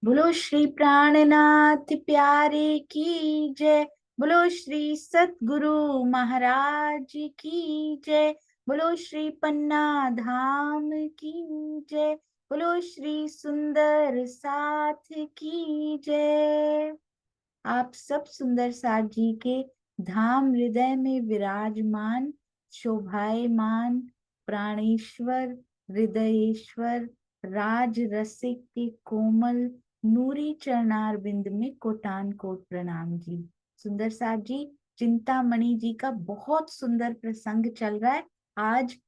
बोलो श्री प्राणनाथ प्यारे की जय। बोलो श्री सतगुरु महाराज की जय। बोलो श्री पन्ना धाम की जय। बोलो श्री सुंदर साथ की जय। आप सब सुंदर साथ जी के धाम हृदय में विराजमान, शोभायमान, प्राणेश्वर, हृदयेश्वर, राज रसिक के कोमल नूरी चरणार बिंद में कोटान कोट प्रणाम जी। सुंदर साथ जी, चिंतामणि जी का बहुत सुंदर प्रसंग चल रहा है। आज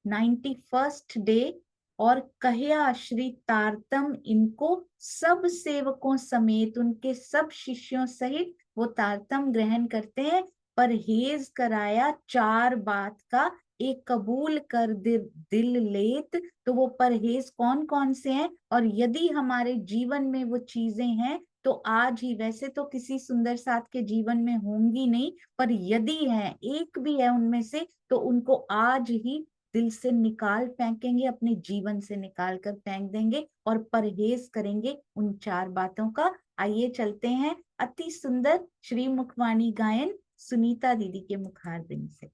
91st डे और कहया श्री तारतम इनको सब सेवकों समेत उनके सब शिष्यों सहित वो तारतम ग्रहण करते हैं। परहेज कराया चार बात का, एक कबूल कर दिल लेत। तो वो परहेज कौन कौन से हैं, और यदि हमारे जीवन में वो चीजें हैं तो आज ही, वैसे तो किसी सुंदर साथ के जीवन में होंगी नहीं, पर यदि है, एक भी है उनमें से, तो उनको आज ही दिल से निकाल फेंकेंगे, अपने जीवन से निकाल कर फेंक देंगे और परहेज करेंगे उन चार बातों का। आइए चलते हैं अति सुंदर श्री मुखवाणी गायन सुनीता दीदी के मुखारबिंद से।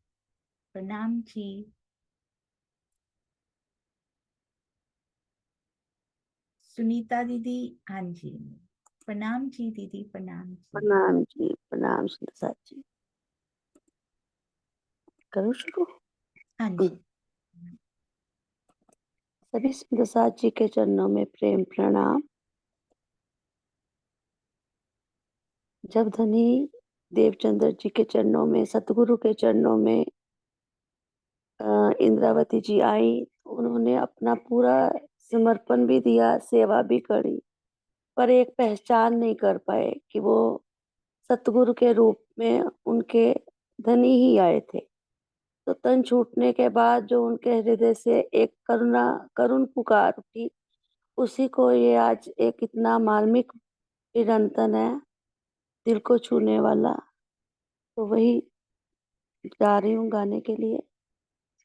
प्रणाम जी। सुनीता दीदी, हाँ जी। प्रणाम जी दीदी, प्रणाम जी। प्रणाम जी, प्रणाम सुंदर जी। करूँ शुरू? हाँ जी। सभी सुंदर जी के चरणों में प्रेम प्रणाम। जब धनी देवचंद्र जी के चरणों में, सतगुरु के चरणों में इंद्रावती जी आई, उन्होंने अपना पूरा समर्पण भी दिया, सेवा भी करी, पर एक पहचान नहीं कर पाए कि वो सतगुरु के रूप में उनके धनी ही आए थे। तो तन छूटने के बाद जो उनके हृदय से एक करुण पुकार उठी, उसी को ये आज एक इतना मार्मिक चिरंतन है, दिल को छूने वाला। तो वही गा रही हूँ गाने के लिए।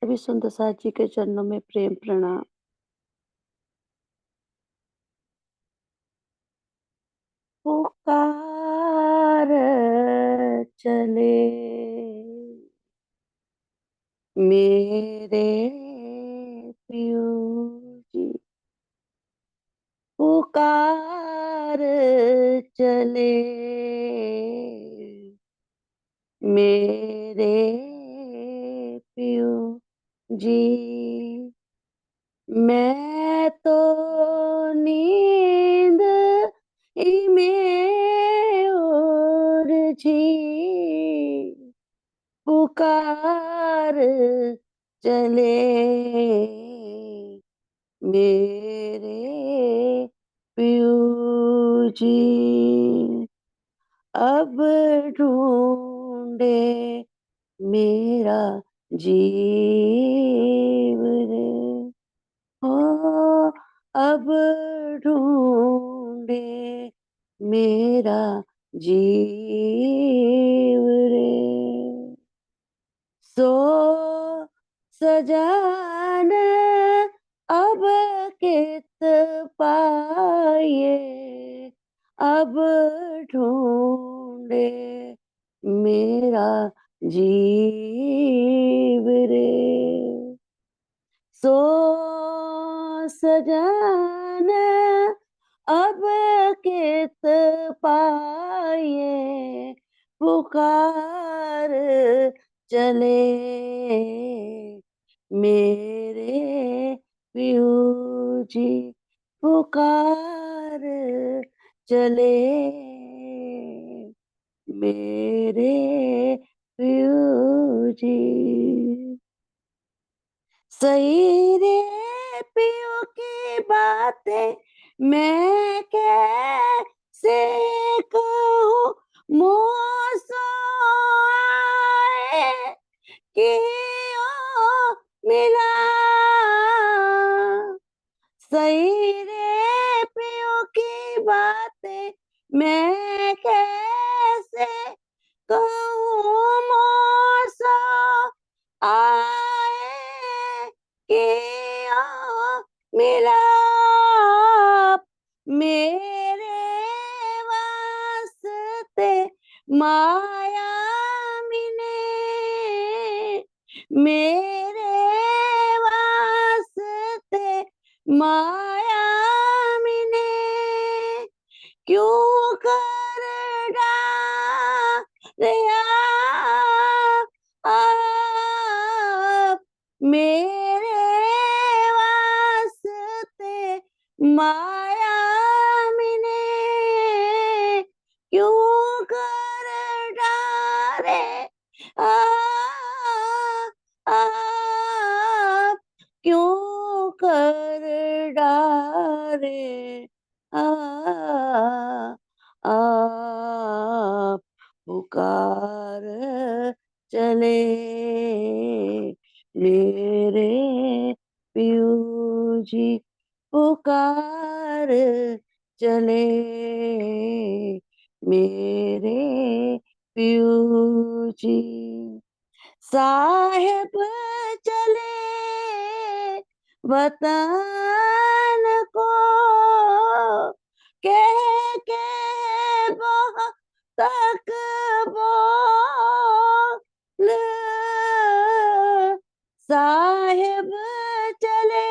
सभी सुंदर साथ जी के चरणों में प्रेम प्रणाम। पुकार चले मेरे पियो जी, पुकार चले मेरे पियो जी। मैं तो नींद ही में और जी, पुकार चले मेरे पियो जी। अब ढूंढे मेरा जीव रे, हो अब ढूंढे मेरा जीव रे। सो सजान अब कित पाए, अब ढूंढे मेरा जीव रे। सो सजान अब कित पाए, पुकार चले मेरे पियो जी, पुकार चले मेरे पियो जी। सही रे पियो की बातें मैं कैसे कहूँ, मौसम आए कि ओ मिला। सही रे पियो की बातें मैं कैसे कहूँ, मौसम आए कि मिलाप मेरे माया मिने मेरे वास्ते माया मिने क्यों कर डारे आप मेरे वास्ते माया मिने क्यों कर डारे आप क्यों कर डारे आप पुकार चले मेरे पियू जी पुकार चले मेरे पियू जी साहेब चले वतन को कह के बहुत तक बोल साहेब चले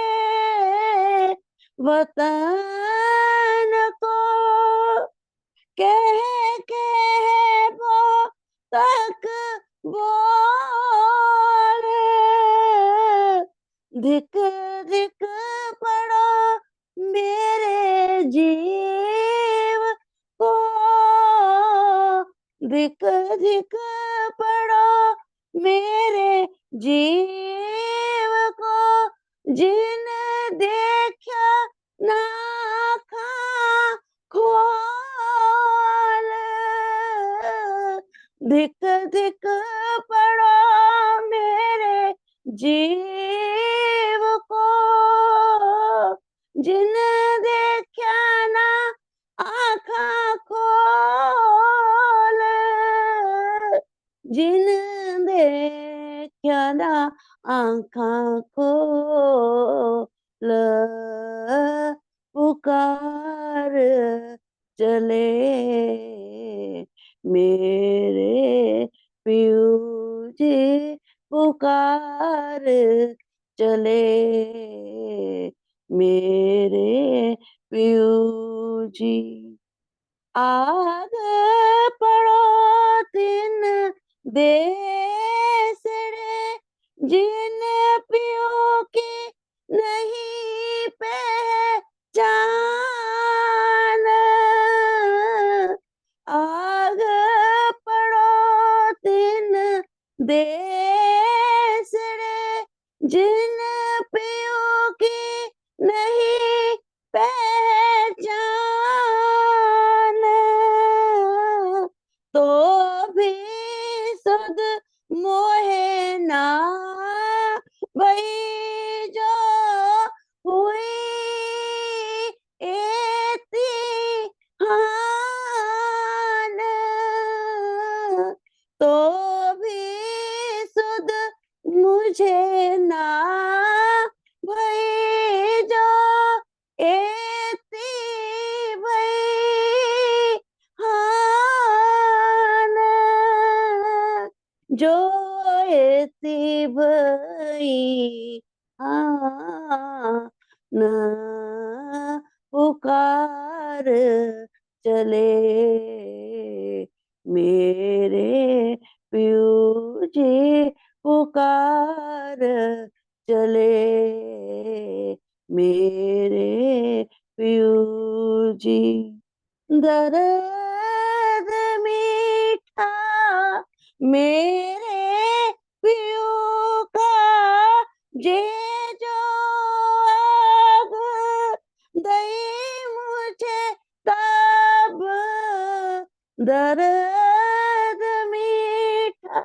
वतन को कह के वो तक बोल धिक धिक पड़ो मेरे जीव को धिक धिक पड़ो मेरे जीव को जिन देखा ना खा खोल धिक धिक पड़ो मेरे जीव को जिन देखा ना आँखा खोल जिन देखा ना आँखा खोल पुकार चले मेरे पियू जी पुकार चले मेरे पियू जी आग पड़ो तिन देसड़े जिन पियो की नहीं पहचान आग पड़ो तिन देसड़े जिन पियो की नहीं पहचान तो भी सुध मोहे ना भई जो हुई एती हान तो भी सुध मुझे ना भई जो एती भई हान जो एती भई हान पुकार चले मेरे पियू जी पुकार चले मेरे पियू जी दर्द मीठा मेरे पियू का जे जो आग दई मुझे तब दर्द मीठा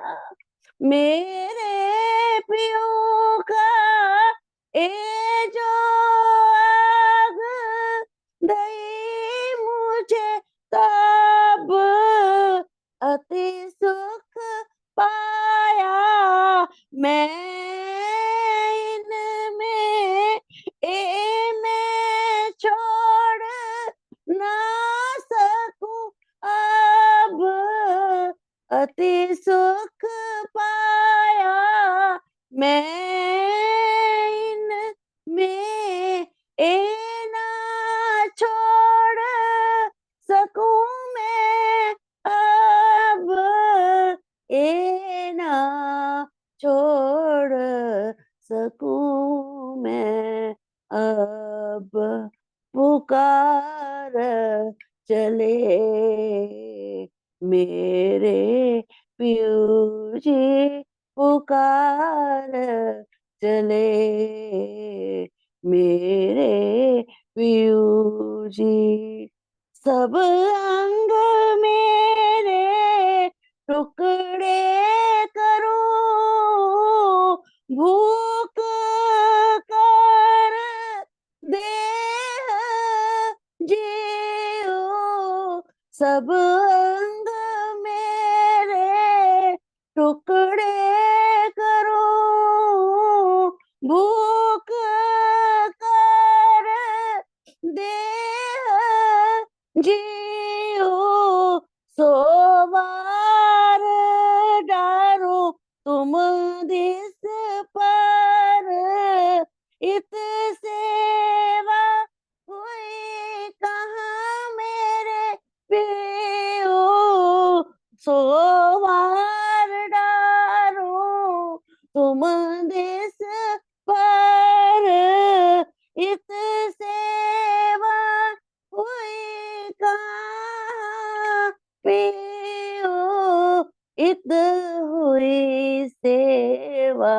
मेरे पियू का ए जो आग दई मुझे तब अति सुख पाया मैं इनमें ए मैं छोड़ ना सकूं अब पुकार चले, मेरे पियू जी पुकार चले, मेरे पियू जी। सब अंग मेरे टुकड़े करो, भूख कर देह जियो, सब अंग मेरे टुकड़े करो, भूख कर देह जियो, सोवार डारो तुम दिस पर, इत सेवा हुई कहाँ मेरे पियो, सोवार डारो तुम दिस पर, इत सेवा हुई कहाँ पियो, इत हुई सेवा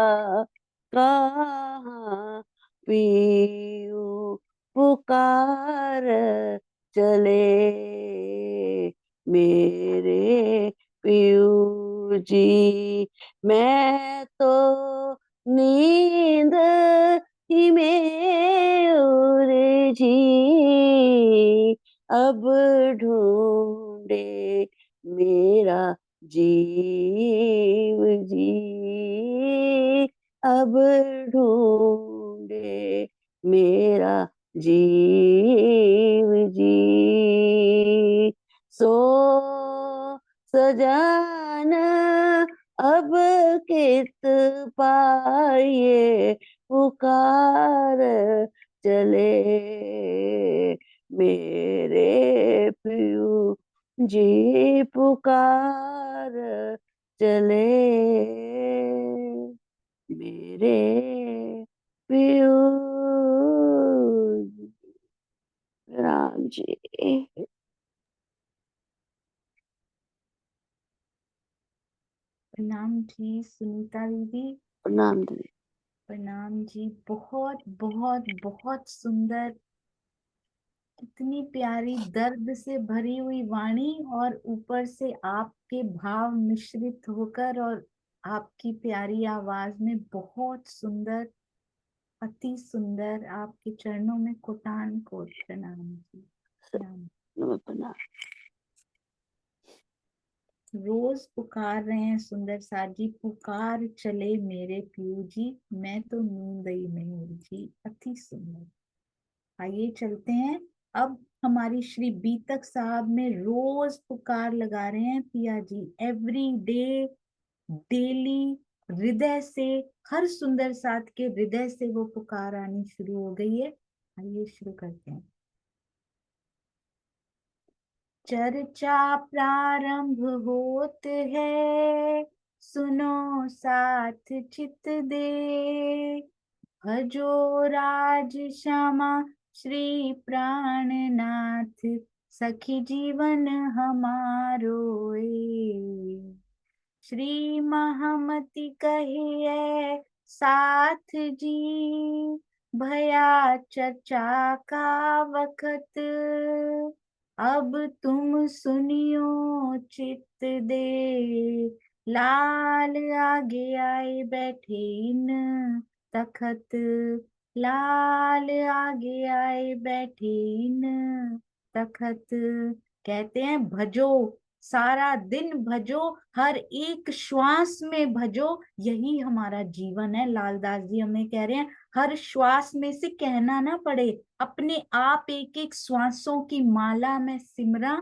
कहाँ पियो, पुकार चले, मेरे पियू जी। मैं तो नींद ही में उलझी, अब ढूंढे मेरा जीव जी, अब ढूंढे मेरा जीव जी। सो सजान अब कित पाए, पुकार चले, मेरे पियू जी पुकार चले, मेरे पियू राम जी। प्रणाम जी सुनीता दीदी। प्रणाम दीदी। प्रणाम जी। बहुत बहुत बहुत सुंदर, कितनी प्यारी दर्द से भरी हुई वाणी, और ऊपर से आपके भाव मिश्रित होकर, और आपकी प्यारी आवाज में बहुत सुंदर, अति सुंदर। आपके चरणों में कोटान कोट प्रणाम जी, प्रणाम। प्रणाम। रोज पुकार रहे हैं सुंदर साथ जी, पुकार चले मेरे पियू जी, मैं तो नींद ही में उलझी, अति सुंदर। आइए चलते हैं। अब हमारी श्री बीतक साहब में रोज पुकार लगा रहे हैं पिया जी, एवरी डे, डेली, हृदय से, हर सुंदर साथ के हृदय से वो पुकार आनी शुरू हो गई है। आइए शुरू करते हैं। चर्चा प्रारंभ होत है, सुनो साथ चित दे, भजो राज श्यामा श्री प्राणनाथ, सखी जीवन हमारो ए। श्री महामति कहिए साथ जी, भया चर्चा का वक्त, अब तुम सुनियो चित दे, लाल आगे आए बैठे इन तखत, लाल आगे आए बैठे इन तखत। कहते हैं भजो, सारा दिन भजो, हर एक श्वास में भजो, यही हमारा जीवन है। लालदास जी हमें कह रहे हैं हर श्वास में से कहना ना पड़े, अपने आप एक एक श्वासों की माला में सिमरा,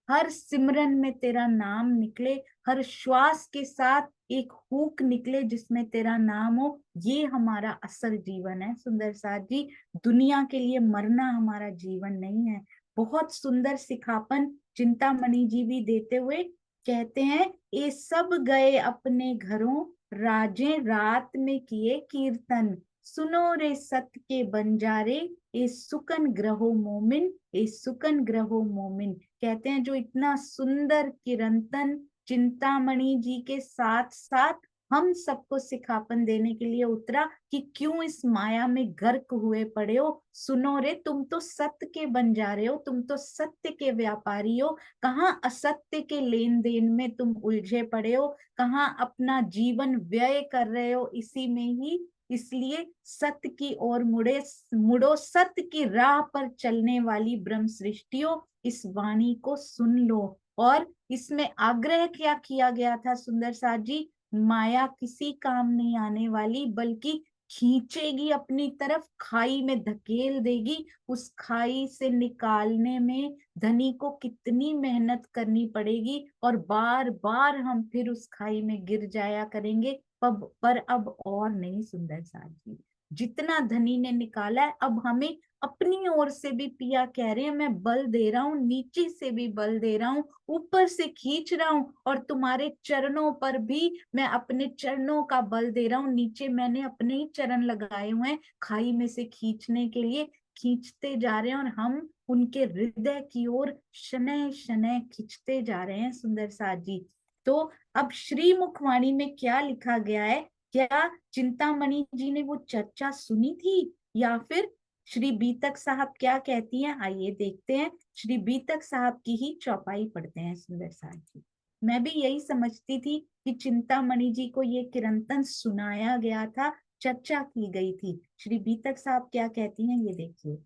हर सिमरन में तेरा नाम निकले, हर श्वास के साथ एक हुक निकले जिसमें तेरा नाम हो, ये हमारा असल जीवन है। सुंदर साथ जी, दुनिया के लिए मरना हमारा जीवन नहीं है। बहुत सुंदर सिखापन चिंतामणि जी भी देते हुए कहते हैं, ये सब गए अपने घरों, राजें रात में किए कीर्तन, सुनो रे सत के बंजारे, ए सुकन ग्रहो मोमिन, ए सुकन ग्रहो मोमिन। कहते हैं जो इतना सुंदर किरंतन चिंतामणि जी के साथ साथ हम सबको सिखापन देने के लिए उतरा कि क्यों इस माया में गर्क हुए पड़े हो। सुनो रे, तुम तो सत्य के बन जा रहे हो, तुम तो सत्य के व्यापारी हो। कहाँ असत्य के लेन देन में तुम उलझे पड़े हो, कहाँ अपना जीवन व्यय कर रहे हो इसी में ही। इसलिए सत्य की ओर मुड़ो, सत्य की राह पर चलने वाली ब्रह्म सृष्टियों, इस वाणी को सुन लो। और इसमें आग्रह क्या किया गया था सुंदर साथ जी, माया किसी काम नहीं आने वाली, बल्कि खींचेगी अपनी तरफ, खाई में धकेल देगी। उस खाई से निकालने में धनी को कितनी मेहनत करनी पड़ेगी, और बार बार हम फिर उस खाई में गिर जाया करेंगे। पर अब और नहीं सुंदर साथ जी, जितना धनी ने निकाला है अब हमें अपनी ओर से भी, पिया कह रहे हैं मैं बल दे रहा हूँ, नीचे से भी बल दे रहा हूँ, ऊपर से खींच रहा हूँ, और तुम्हारे चरणों पर भी मैं अपने चरणों का बल दे रहा हूँ। नीचे मैंने अपने ही चरण लगाए हुए हैं खाई में से खींचने के लिए, खींचते जा रहे हैं, और हम उनके हृदय की ओर शनय शनय खींचते जा रहे हैं सुंदर साथ जी। तो अब श्री मुखवाणी में क्या लिखा गया है, क्या चिंतामणि जी ने वो चर्चा सुनी थी, या फिर श्री बीतक साहब क्या कहती हैं, आइए देखते हैं। श्री बीतक साहब की ही चौपाई पढ़ते हैं सुंदर साथ जी। मैं भी यही समझती थी कि चिंतामणि जी को ये किरंतन सुनाया गया था, चर्चा की गई थी। श्री बीतक साहब क्या कहती हैं ये देखिए।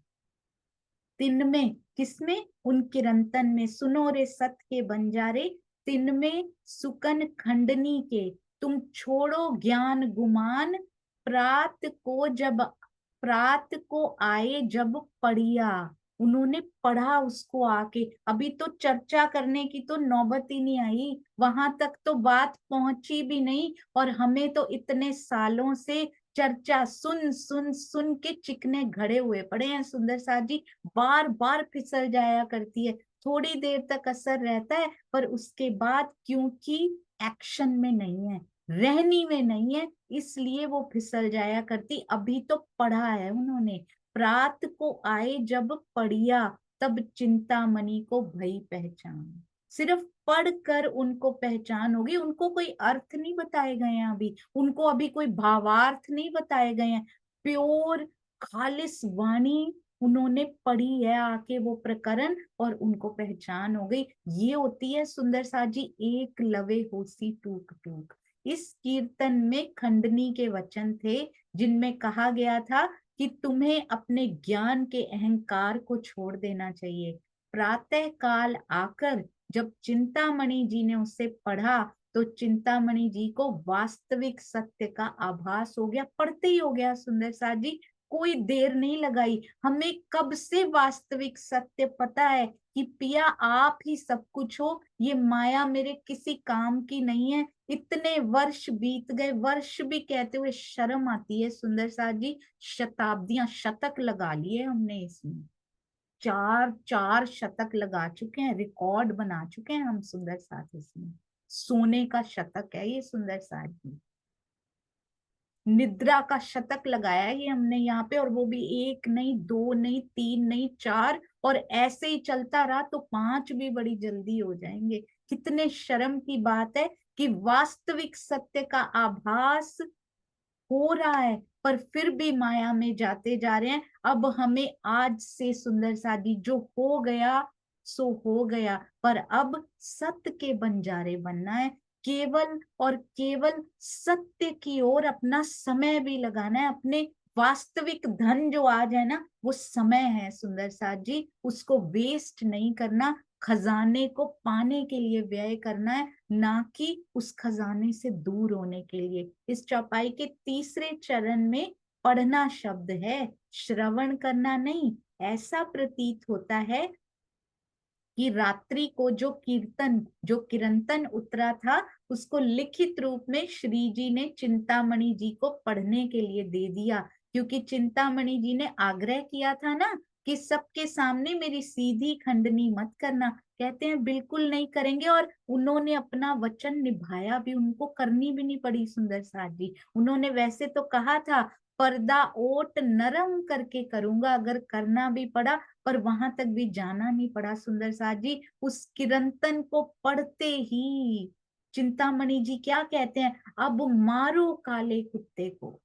तिन में, किसमें, उन किरंतन में, सुनो रे सत के बंजारे, तिन में सुकन खंडनी के, तुम छोड़ो ज्ञान गुमान, प्रात को जब, प्रात को आए जब पढ़िया। उन्होंने पढ़ा उसको आके, अभी तो चर्चा करने की तो नौबत ही नहीं आई, वहां तक तो बात पहुंची भी नहीं, और हमें तो इतने सालों से चर्चा सुन सुन सुन के चिकने घड़े हुए पड़े हैं सुंदर साथ जी। बार बार फिसल जाया करती है, थोड़ी देर तक असर रहता है, पर उसके बाद क्योंकि एक्शन में नहीं है, रहनी में नहीं है, इसलिए वो फिसल जाया करती। अभी तो पढ़ा है उन्होंने, प्रात को आए जब पढ़िया, तब चिंतामणि को भई पहचान। सिर्फ पढ़कर उनको पहचान होगी, उनको कोई अर्थ नहीं बताए गए हैं अभी, उनको अभी कोई भावार्थ नहीं बताए गए हैं। प्योर खालिस वाणी उन्होंने पढ़ी है आके वो प्रकरण, और उनको पहचान हो गई। ये होती है सुंदर साथ जी एक लवे होसी टूक टूक। इस कीर्तन में खंडनी के वचन थे, जिनमें कहा गया था कि तुम्हें अपने ज्ञान के अहंकार को छोड़ देना चाहिए। प्रातः काल आकर जब चिंतामणि जी ने उससे पढ़ा, तो चिंतामणि जी को वास्तविक सत्य का आभास हो गया, पढ़ते ही हो गया सुंदर साथ जी, कोई देर नहीं लगाई। हमें कब से वास्तविक सत्य पता है कि पिया आप ही सब कुछ हो, ये माया मेरे किसी काम की नहीं है। इतने वर्ष बीत गए, वर्ष भी कहते हुए शर्म आती है सुंदर साथ जी, शताब्दियां, शतक लगा लिए हमने इसमें, चार चार शतक लगा चुके हैं, रिकॉर्ड बना चुके हैं हम सुंदर साथ इसमें। सोने का शतक है ये सुंदर साथ जी, निद्रा का शतक लगाया है ये हमने यहाँ पे, और वो भी एक नहीं, दो नहीं, तीन नहीं, चार, और ऐसे ही चलता रहा तो पांच भी बड़ी जल्दी हो जाएंगे। कितने शर्म की बात है कि वास्तविक सत्य का आभास हो रहा है, पर फिर भी माया में जाते जा रहे हैं। अब हमें आज से सुंदर सादी, जो हो गया सो हो गया, पर अब सत्य के बंजारे बनना है, केवल और केवल सत्य की ओर अपना समय भी लगाना है। अपने वास्तविक धन जो आज है ना, वो समय है सुंदर साथ जी, उसको वेस्ट नहीं करना, खजाने को पाने के लिए व्यय करना है, ना कि उस खजाने से दूर होने के लिए। इस चौपाई के तीसरे चरण में पढ़ना शब्द है, श्रवण करना नहीं। ऐसा प्रतीत होता है कि रात्रि को जो कीर्तन, जो किरंतन उतरा था, उसको लिखित रूप में श्री जी ने चिंतामणि जी को पढ़ने के लिए दे दिया, क्योंकि चिंतामणि जी ने आग्रह किया था ना कि सबके सामने मेरी सीधी खंडनी मत करना। कहते हैं बिल्कुल नहीं करेंगे, और उन्होंने अपना वचन निभाया भी, उनको करनी भी नहीं पड़ी सुंदर साथ जी। उन्होंने वैसे तो कहा था पर्दा ओट नरम करके करूंगा, अगर करना भी पड़ा, पर वहां तक भी जाना नहीं पड़ा। सुंदर साथ जी उस किरंतन को पढ़ते ही चिंतामणि जी क्या कहते हैं, अब मारो काले कुत्ते को।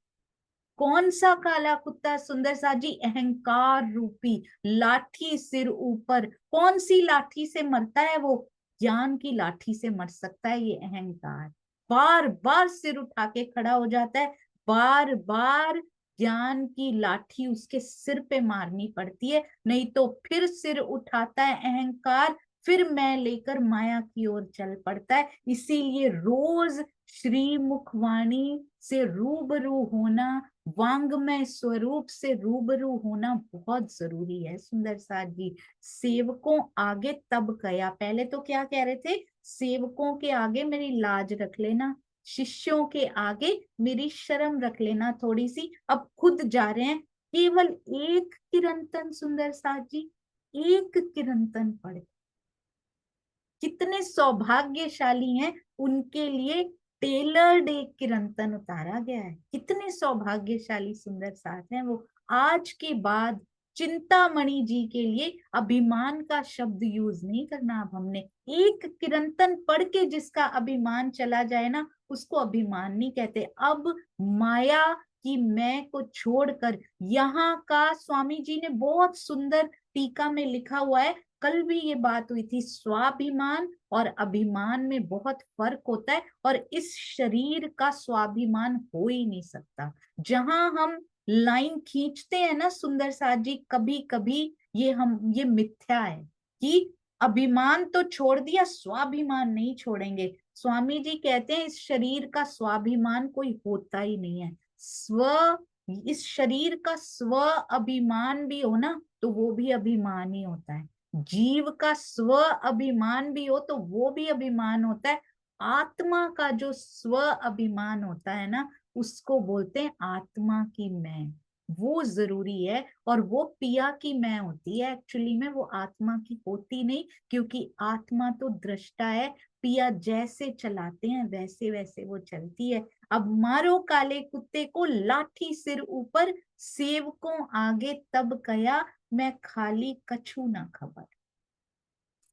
कौन सा काला कुत्ता सुंदर सा जी, अहंकार रूपी लाठी सिर ऊपर। कौन सी लाठी से मरता है वो, ज्ञान की लाठी से मर सकता है ये अहंकार। बार बार सिर उठा के खड़ा हो जाता है, बार बार ज्ञान की लाठी उसके सिर पे मारनी पड़ती है, नहीं तो फिर सिर उठाता है अहंकार, फिर मैं लेकर माया की ओर चल पड़ता है। इसीलिए रोज श्री मुखवाणी से रूबरू होना, वांग्मय स्वरूप से रूबरू होना बहुत जरूरी है। सुंदर साथ जी सेवकों आगे तब कया, पहले तो क्या कह रहे थे, सेवकों के आगे मेरी लाज रख लेना, शिष्यों के आगे मेरी शर्म रख लेना थोड़ी सी। अब खुद जा रहे हैं, केवल एक किरंतन सुंदर साथ जी, एक किरंतन पढ़, कितने सौभाग्यशाली हैं, उनके लिए टेलर्ड एक किरंतन उतारा गया है। कितने सौभाग्यशाली सुंदर साथ हैं वो। आज के बाद चिंतामणि जी के लिए अभिमान का शब्द यूज नहीं करना। अब हमने एक किरंतन पढ़ के जिसका अभिमान चला जाए ना, उसको अभिमान नहीं कहते। अब माया की मैं को छोड़कर, यहाँ का स्वामी जी ने बहुत सुंदर टीका में लिखा हुआ है, कल भी ये बात हुई थी, स्वाभिमान और अभिमान में बहुत फर्क होता है, और इस शरीर का स्वाभिमान हो ही नहीं सकता। जहां हम लाइन खींचते हैं ना सुंदर साथ जी, कभी कभी ये मिथ्या है कि अभिमान तो छोड़ दिया, स्वाभिमान नहीं छोड़ेंगे। स्वामी जी कहते हैं इस शरीर का स्वाभिमान कोई होता ही नहीं है। इस शरीर का स्व अभिमान भी हो ना, तो वो भी अभिमान ही होता है। जीव का स्व अभिमान भी हो तो वो भी अभिमान होता है। आत्मा का जो स्व अभिमान होता है ना, उसको बोलते हैं आत्मा की मैं, वो जरूरी है। और वो पिया की मैं होती है, एक्चुअली में वो आत्मा की होती नहीं, क्योंकि आत्मा तो दृष्टा है, पिया जैसे चलाते हैं वैसे वैसे वो चलती है। अब मारो काले कुत्ते को लाठी सिर ऊपर, सेवकों आगे तब कया, मैं खाली कछु ना खबर।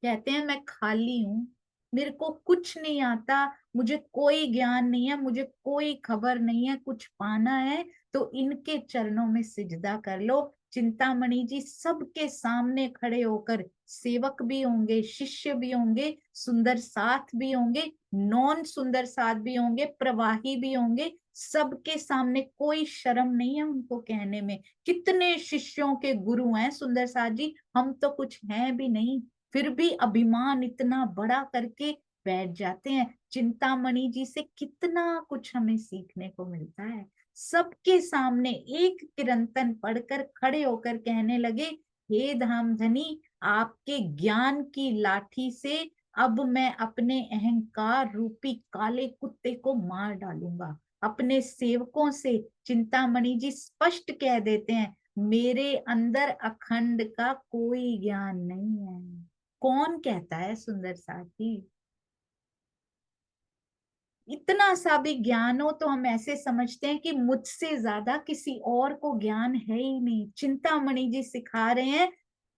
कहते हैं मैं खाली हूं, मेरे को कुछ नहीं आता, मुझे कोई ज्ञान नहीं है, मुझे कोई खबर नहीं है, कुछ पाना है तो इनके चरणों में सिजदा कर लो। चिंतामणि जी सबके सामने खड़े होकर, सेवक भी होंगे, शिष्य भी होंगे, सुंदर साथ भी होंगे, नॉन सुंदर साथ भी होंगे, प्रवाही भी होंगे, सबके सामने कोई शर्म नहीं है उनको कहने में। कितने शिष्यों के गुरु हैं सुंदर साथ जी, हम तो कुछ हैं भी नहीं, फिर भी अभिमान इतना बड़ा करके बैठ जाते हैं। चिंतामणि जी से कितना कुछ हमें सीखने को मिलता है। सबके सामने एक किरंतन पढ़कर खड़े होकर कहने लगे, हे धामधनी, आपके ज्ञान की लाठी से अब मैं अपने अहंकार रूपी काले कुत्ते को मार डालूंगा। अपने सेवकों से चिंतामणि जी स्पष्ट कह देते हैं, मेरे अंदर अखंड का कोई ज्ञान नहीं है। कौन कहता है सुंदर साथी, इतना सा भी ज्ञान हो तो हम ऐसे समझते हैं कि मुझसे ज्यादा किसी और को ज्ञान है ही नहीं। चिंतामणि जी सिखा रहे हैं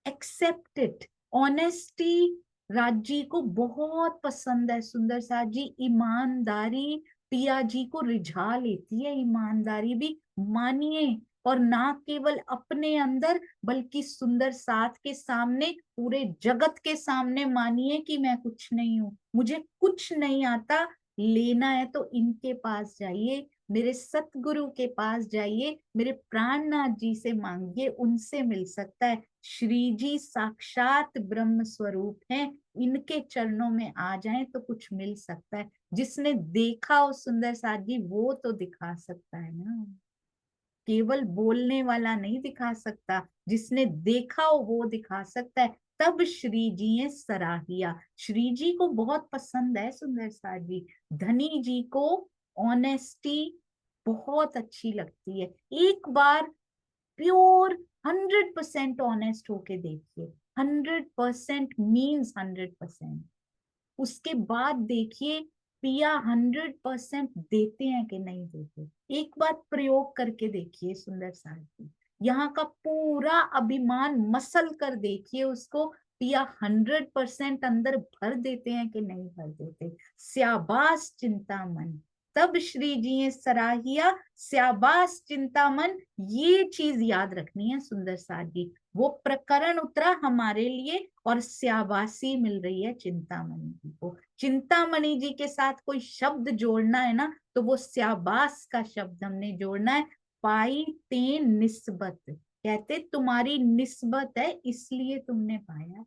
एक्सेप्ट इट, ऑनेस्टी राजी को बहुत पसंद है। सुंदर साथ जी ईमानदारी पिया जी को रिझा लेती है, ईमानदारी भी मानिए, और ना केवल अपने अंदर बल्कि सुंदर साथ के सामने, पूरे जगत के सामने मानिए कि मैं कुछ नहीं हूं, मुझे कुछ नहीं आता। लेना है तो इनके पास जाइए, मेरे सतगुरु के पास जाइए, मेरे प्राणनाथ जी से मांगिए, उनसे मिल सकता है। श्री जी साक्षात ब्रह्म स्वरूप हैं, इनके चरणों में आ जाएं तो कुछ मिल सकता है। जिसने देखा हो सुंदर साथ जी वो तो दिखा सकता है ना, केवल बोलने वाला नहीं दिखा सकता, जिसने देखा हो वो दिखा सकता है। तब श्री जी ने सराहिया, श्री जी को बहुत पसंद है सुंदर साथ जी, धनी जी को ऑनेस्टी बहुत अच्छी लगती है। एक बार प्योर 100% ऑनेस्ट होके देखिए, 100% मीन्स 100%, उसके बाद देखिए पिया 100% देते हैं कि नहीं देते? एक बार प्रयोग करके देखिए सुंदर सार जी, यहाँ का पूरा अभिमान मसल कर देखिए उसको, पिया 100% अंदर भर देते हैं कि नहीं भर देते? स्याबास चिंतामन, तब श्री जी ने सराहिया, स्याबास चिंतामन। ये चीज याद रखनी है सुंदर सार जी, वो प्रकरण उतरा हमारे लिए और स्याबासी मिल रही है चिंतामणि जी को। चिंतामणि जी के साथ कोई शब्द जोड़ना है ना, तो वो स्याबास का शब्द हमने जोड़ना है। पाई ते निस्बत, कहते तुम्हारी निस्बत है इसलिए तुमने पाया।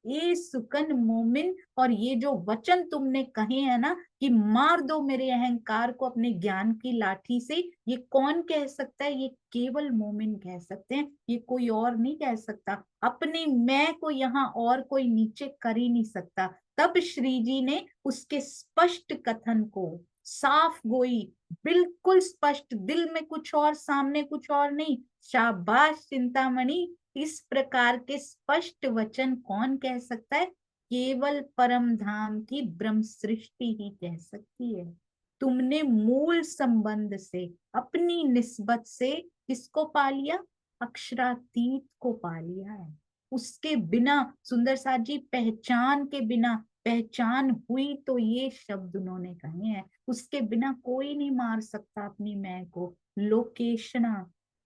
ये सुकन मोमिन, और ये जो वचन तुमने कहे हैं ना कि मार दो मेरे अहंकार को अपने ज्ञान की लाठी से, ये कौन कह सकता है? ये केवल मोमिन कह सकते हैं, ये कोई और नहीं कह सकता। अपने मैं को यहाँ और कोई नीचे कर ही नहीं सकता। तब श्री जी ने उसके स्पष्ट कथन को, साफ गोई, बिल्कुल स्पष्ट, दिल में कुछ और सामने कुछ और नहीं, शाबाश चिंतामणि, इस प्रकार के स्पष्ट वचन कौन कह सकता है? केवल परम धाम की ब्रह्म सृष्टि ही कह सकती है। तुमने मूल संबंध से, अपनी निस्बत से किसको पा लिया? अक्षरातीत को पा लिया है। उसके बिना सुंदर साथ जी, पहचान के बिना, पहचान हुई तो ये शब्द उन्होंने कहे हैं, उसके बिना कोई नहीं मार सकता अपनी मैं को। लोकेशना,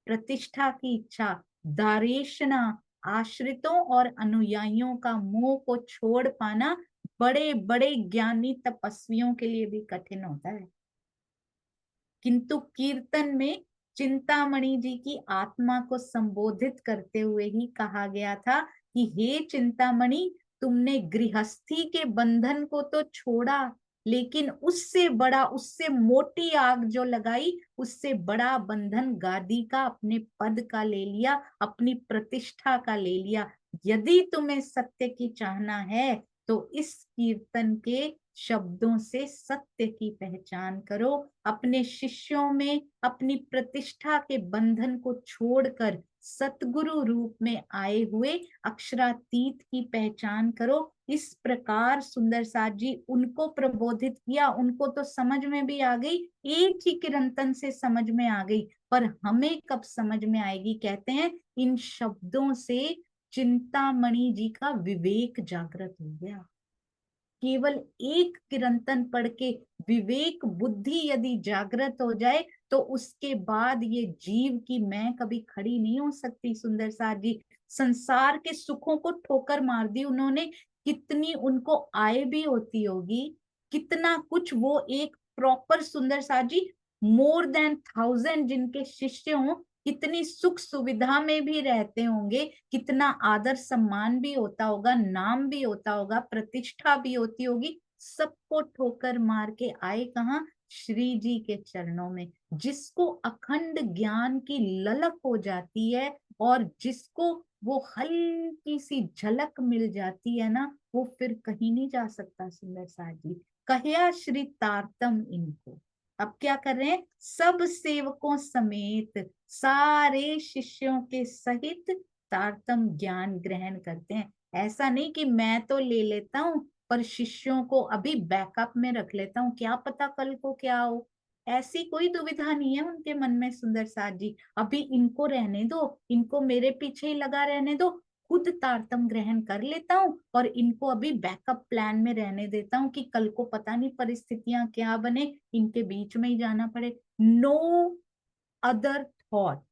प्रतिष्ठा की इच्छा, दारेशना, आश्रितों और अनुयायियों का मोह को छोड़ पाना बड़े बड़े ज्ञानी तपस्वियों के लिए भी कठिन होता है। किंतु कीर्तन में चिंतामणि जी की आत्मा को संबोधित करते हुए ही कहा गया था कि हे चिंतामणि, तुमने गृहस्थी के बंधन को तो छोड़ा, लेकिन उससे बड़ा, उससे मोटी आग जो लगाई, उससे बड़ा बंधन गादी का, अपने पद का ले लिया, अपनी प्रतिष्ठा का ले लिया। यदि तुम्हें सत्य की चाहना है तो इस कीर्तन के शब्दों से सत्य की पहचान करो। अपने शिष्यों में अपनी प्रतिष्ठा के बंधन को छोड़कर सतगुरु रूप में आए हुए अक्षरातीत की पहचान करो। इस प्रकार सुंदर साथ जी उनको प्रबोधित किया, उनको तो समझ में भी आ गई, एक ही किरंतन से समझ में आ गई, पर हमें कब समझ में आएगी? कहते हैं इन शब्दों से चिंतामणि जी का विवेक जागृत हो गया। केवल एक किरंतन पढ़ के विवेक बुद्धि यदि जागृत हो जाए तो उसके बाद ये जीव की मैं कभी खड़ी नहीं हो सकती। सुंदर सार जी संसार के सुखों को ठोकर मार दी उन्होंने, कितनी उनको आय भी होती होगी, कितना कुछ वो एक प्रॉपर, सुंदर सार जी मोर देन 1000 जिनके शिष्य हों, कितनी सुख सुविधा में भी रहते होंगे, कितना आदर सम्मान भी होता होगा, नाम भी होता होगा, प्रतिष्ठा भी होती होगी, सबको ठोकर मार के आए कहाँ? श्री जी के चरणों में। जिसको अखंड ज्ञान की ललक हो जाती है और जिसको वो हल्की सी झलक मिल जाती है ना, वो फिर कहीं नहीं जा सकता। सुंदर साथ जी कहया श्री तारतम इनको। अब क्या कर रहे हैं? सब सेवकों समेत सारे शिष्यों के सहित तारतम ज्ञान ग्रहण करते हैं। ऐसा नहीं कि मैं तो ले लेता हूँ पर शिष्यों को अभी बैकअप में रख लेता हूँ, क्या पता कल को क्या हो। ऐसी कोई दुविधा नहीं है उनके मन में सुंदर साथ जी, अभी इनको रहने दो, इनको मेरे पीछे ही लगा रहने दो, खुद तारतम ग्रहण कर लेता हूँ और इनको अभी बैकअप प्लान में रहने देता हूँ कि कल को पता नहीं परिस्थितियां क्या बने, इनके बीच में ही जाना पड़े। No other thought.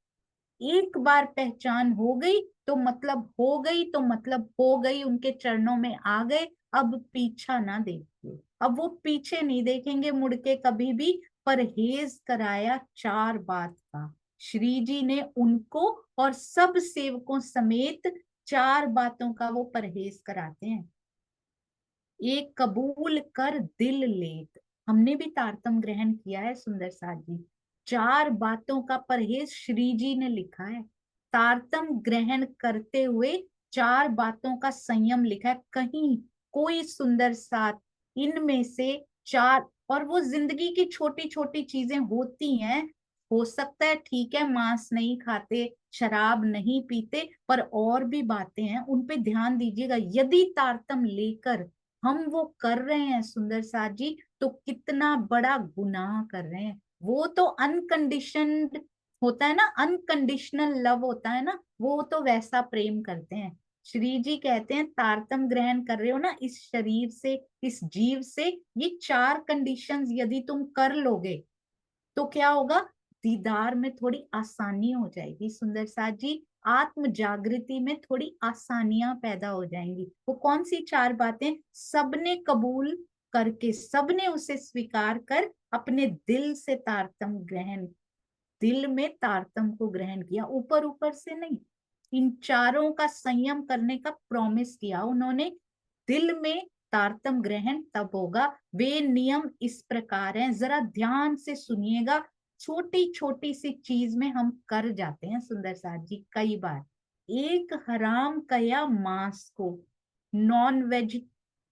एक बार पहचान हो गई तो मतलब हो गई, तो मतलब हो गई, उनके चरणों में आ गए, अब पीछा ना देखिए, अब वो पीछे नहीं देखेंगे मुड़ के कभी भी। परहेज कराया 4 बात का, श्री जी ने उनको और सब सेवकों समेत 4 बातों का वो परहेज कराते हैं। एक, कबूल कर दिल लेत, हमने भी तारतम ग्रहण किया है सुंदर साथ जी, 4 बातों का परहेज श्री जी ने लिखा है। तारतम ग्रहण करते हुए 4 बातों का संयम लिखा है। कहीं कोई सुंदर साथ इनमें से 4, और वो जिंदगी की छोटी छोटी चीजें होती हैं, हो सकता है ठीक है मांस नहीं खाते, शराब नहीं पीते, पर और भी बातें हैं, उन पे ध्यान दीजिएगा। यदि तारतम लेकर हम वो कर रहे हैं सुंदर साथ जी, तो कितना बड़ा गुनाह कर रहे हैं। वो तो अनकंडीशनड होता है ना, अनकंडीशनल लव होता है ना, वो तो वैसा प्रेम करते हैं। श्री जी कहते हैं तारतम ग्रहण कर रहे हो ना इस शरीर से, इस जीव से, ये 4 कंडीशंस यदि तुम कर लोगे तो क्या होगा, दीदार में थोड़ी आसानी हो जाएगी सुंदर साथ जी, आत्म जागृति में थोड़ी आसानियां पैदा हो जाएंगी। वो कौन सी 4 बातें, सबने कबूल करके, सबने उसे स्वीकार कर अपने दिल से तारतम ग्रहण, दिल में तारतम को ग्रहण किया, ऊपर ऊपर से नहीं। इन चारों का संयम करने का प्रॉमिस किया उन्होंने, दिल में तारतम ग्रहण तब होगा। वे नियम इस प्रकार हैं, जरा ध्यान से सुनिएगा। छोटी छोटी सी चीज में हम कर जाते हैं सुंदर साथ जी कई बार। एक हराम कया मांस को, नॉन वेज,